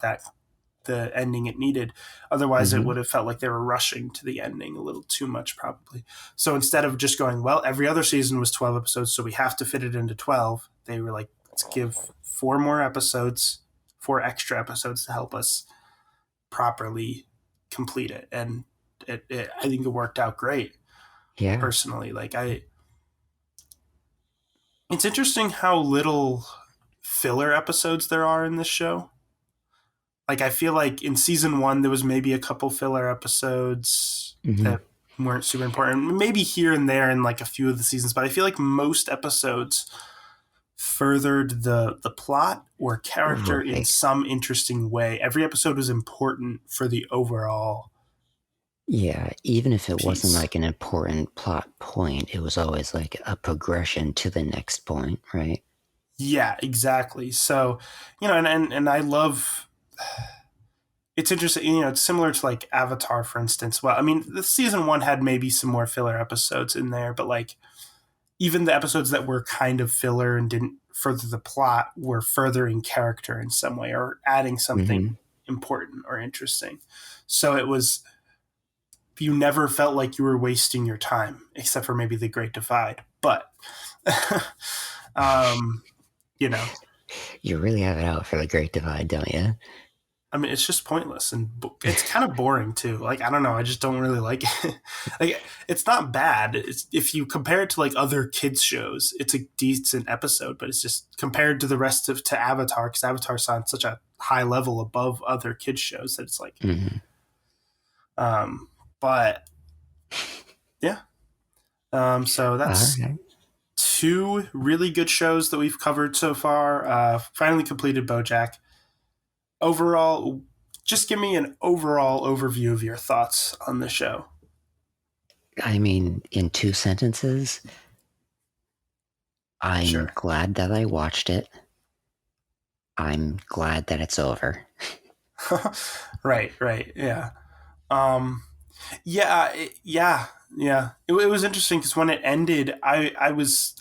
the ending it needed. Otherwise, it Mm-hmm. would have felt like they were rushing to the ending a little too much, probably. So instead of just going, well, every other season was 12 episodes, so we have to fit it into 12, they were like, let's give 4 more episodes, 4 extra episodes to help us properly complete it. And I think it worked out great. Yeah. Personally, it's interesting how little filler episodes there are in this show. Like, I feel like in season 1 there was maybe a couple filler episodes Mm-hmm. that weren't super important, maybe here and there in like a few of the seasons, but I feel like most episodes furthered the plot or character in Right. some interesting way. Every episode was important for the overall Yeah, even if it wasn't piece. like an important plot point, it was always like a progression to the next point, right? Yeah, exactly. So, and I love. It's interesting. It's similar to like Avatar, for instance. Well, I mean, the season 1 had maybe some more filler episodes in there, but like even the episodes that were kind of filler and didn't further the plot were furthering character in some way or adding something Mm-hmm. important or interesting. So it was, you never felt like you were wasting your time, except for maybe the Great Divide. But, um, you know, You really have it out for the Great Divide, don't you? I mean, it's just pointless and it's kind of boring too. Like, I don't know, I just don't really like it. Like, it's not bad. It's, if you compare it to like other kids shows, it's a decent episode, but it's just compared to the rest of to Avatar, because Avatar's on such a high level above other kids shows that it's like, Mm-hmm. um, but yeah. So All that's right. 2 really good shows that we've covered so far. Finally completed BoJack. Overall, just give me an overall overview of your thoughts on the show. I mean, in 2 sentences, I'm Sure. glad that I watched it. I'm glad that it's over. Right, yeah. Um, yeah. It was interesting because when it ended, I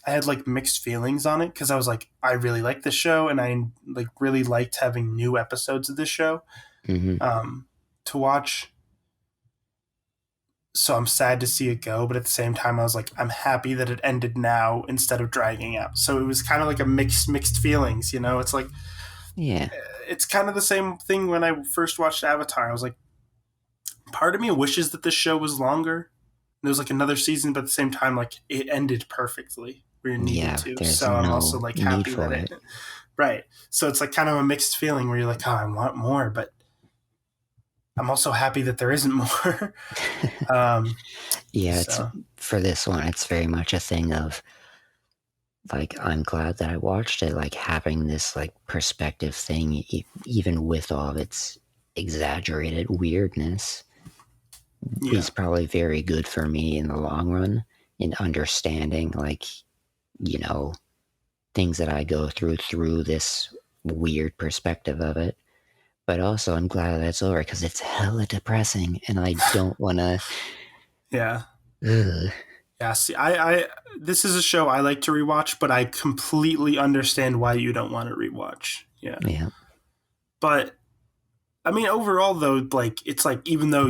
had like mixed feelings on it because I was like, I really like this show, and I like really liked having new episodes of this show Mm-hmm. um, to watch. So I'm sad to see it go, but at the same time, I was like, I'm happy that it ended now instead of dragging out. So it was kind of like a mixed feelings. It's like Yeah. it's kind of the same thing when I first watched Avatar. I was like, part of me wishes that this show was longer. There was like another season, but at the same time, like it ended perfectly where it needed Yeah, to. there's So I'm also no like need happy for that it. right. So it's like kind of a mixed feeling where you're like, oh, I want more, but I'm also happy that there isn't more. um, Yeah, it's so for this one, it's very much a thing of like, I'm glad that I watched it, like having this like perspective thing, even with all of its exaggerated weirdness, yeah, is probably very good for me in the long run in understanding like, you know, things that I go through this weird perspective of it. But also, I'm glad that it's over because it's hella depressing, and I don't want to. yeah. Ugh. Yeah, see, I this is a show I like to rewatch, but I completely understand why you don't want to rewatch. Yeah, Yeah. but I mean, overall though, like it's like even though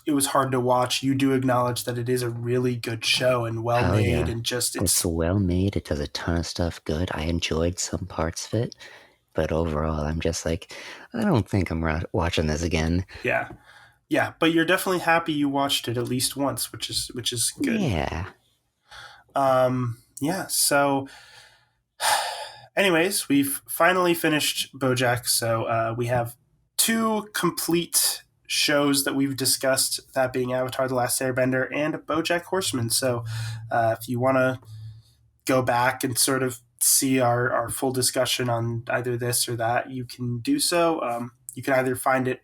it was hard to watch, you do acknowledge that it is a really good show and well Oh made, yeah, and just it's it's well made. It does a ton of stuff good. I enjoyed some parts of it, but overall, I'm just like, I don't think I'm watching this again. yeah. Yeah, but you're definitely happy you watched it at least once, which is good. Yeah. Yeah, so anyways, we've finally finished Bojack, so we have two complete shows that we've discussed, that being Avatar: The Last Airbender and Bojack Horseman. So if you want to go back and sort of see our full discussion on either this or that, you can do so. You can either find it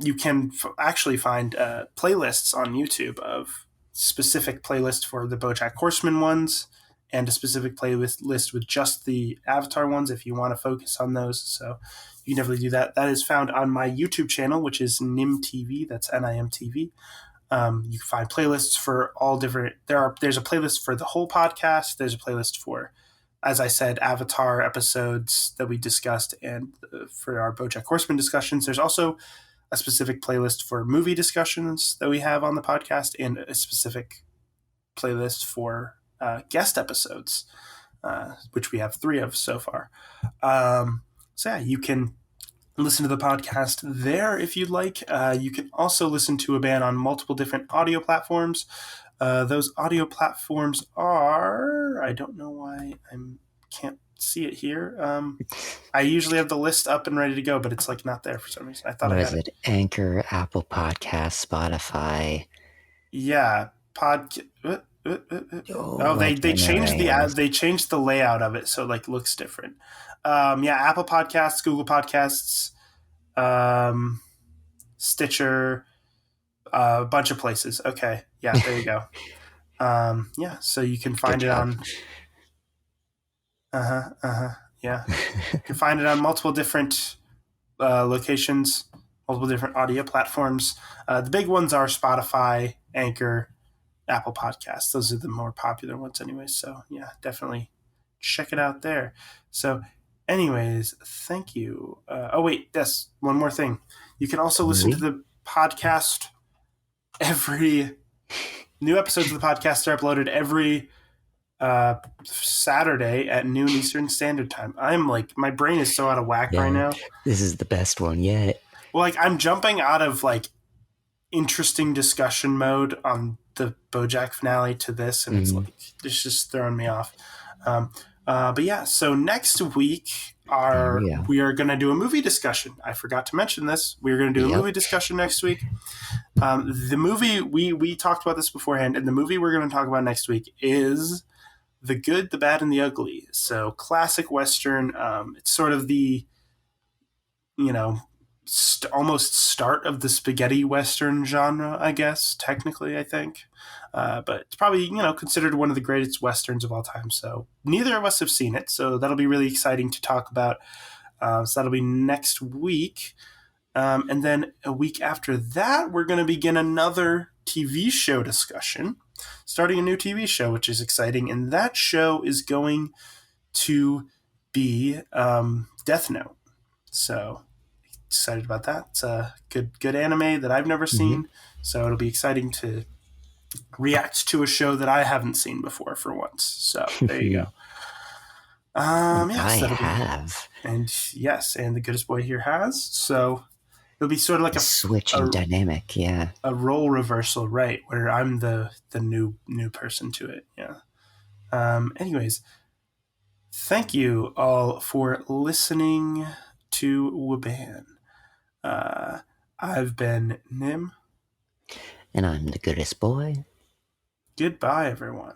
you can actually find playlists on YouTube of specific playlists for the BoJack Horseman ones, and a specific playlist with just the Avatar ones if you want to focus on those. So you can definitely do that. That is found on my YouTube channel, which is NimTV. That's NIMTV. You can find playlists for all different. There's a playlist for the whole podcast. There's a playlist for, as I said, Avatar episodes that we discussed, and for our BoJack Horseman discussions. There's also a specific playlist for movie discussions that we have on the podcast, and a specific playlist for guest episodes, which we have 3 of so far. So yeah, you can listen to the podcast there if you'd like. You can also listen to WABAN on multiple different audio platforms. Those audio platforms are, I don't know why I can't see it here. I usually have the list up and ready to go, but it's like not there for some reason. I thought What I is had it. it? Anchor, Apple Podcasts, Spotify. Yeah, Oh, oh, I they can't remember changed any of this. they changed the layout of it, so it like looks different. Yeah, Apple Podcasts, Google Podcasts, um, Stitcher, a bunch of places. Okay, yeah, there you go. Yeah, so you can Good find it job. on. Yeah, you can find it on multiple different locations, multiple different audio platforms. The big ones are Spotify, Anchor, Apple Podcasts. Those are the more popular ones, anyways. So yeah, definitely check it out there. So, anyways, thank you. Oh wait, yes, one more thing. You can also listen to Movie? the podcast every new episodes of the podcast are uploaded every Saturday at noon Eastern Standard Time. I'm like, my brain is so out of whack right Yeah, now. this is the best one yet. Well, like I'm jumping out of like interesting discussion mode on the BoJack finale to this, and it's Mm-hmm. like it's just throwing me off. Um, but yeah, so next week There we go. we are going to do a movie discussion. I forgot to mention this. We are going to do a Yep. movie discussion next week. The movie we talked about this beforehand, and the movie we're going to talk about next week is The Good, the Bad, and the Ugly. So classic Western. It's sort of the, you know, almost start of the spaghetti Western genre, I guess, technically, I think. But it's probably, considered one of the greatest Westerns of all time. So neither of us have seen it. So that'll be really exciting to talk about. So that'll be next week. And then a week after that, we're going to begin another TV show discussion, starting a new TV show, which is exciting. And that show is going to be Death Note. So excited about that. It's a good anime that I've never seen. So it'll be exciting to react to a show that I haven't seen before for once. So there you go. I So that'll be, have and yes, and the goodest boy here has. So it'll be sort of like a switch in dynamic. Yeah. a role reversal, right? Where I'm the new person to it. Yeah. Anyways, thank you all for listening to WABAN. I've been Nim. And I'm the goodest boy. Goodbye, everyone.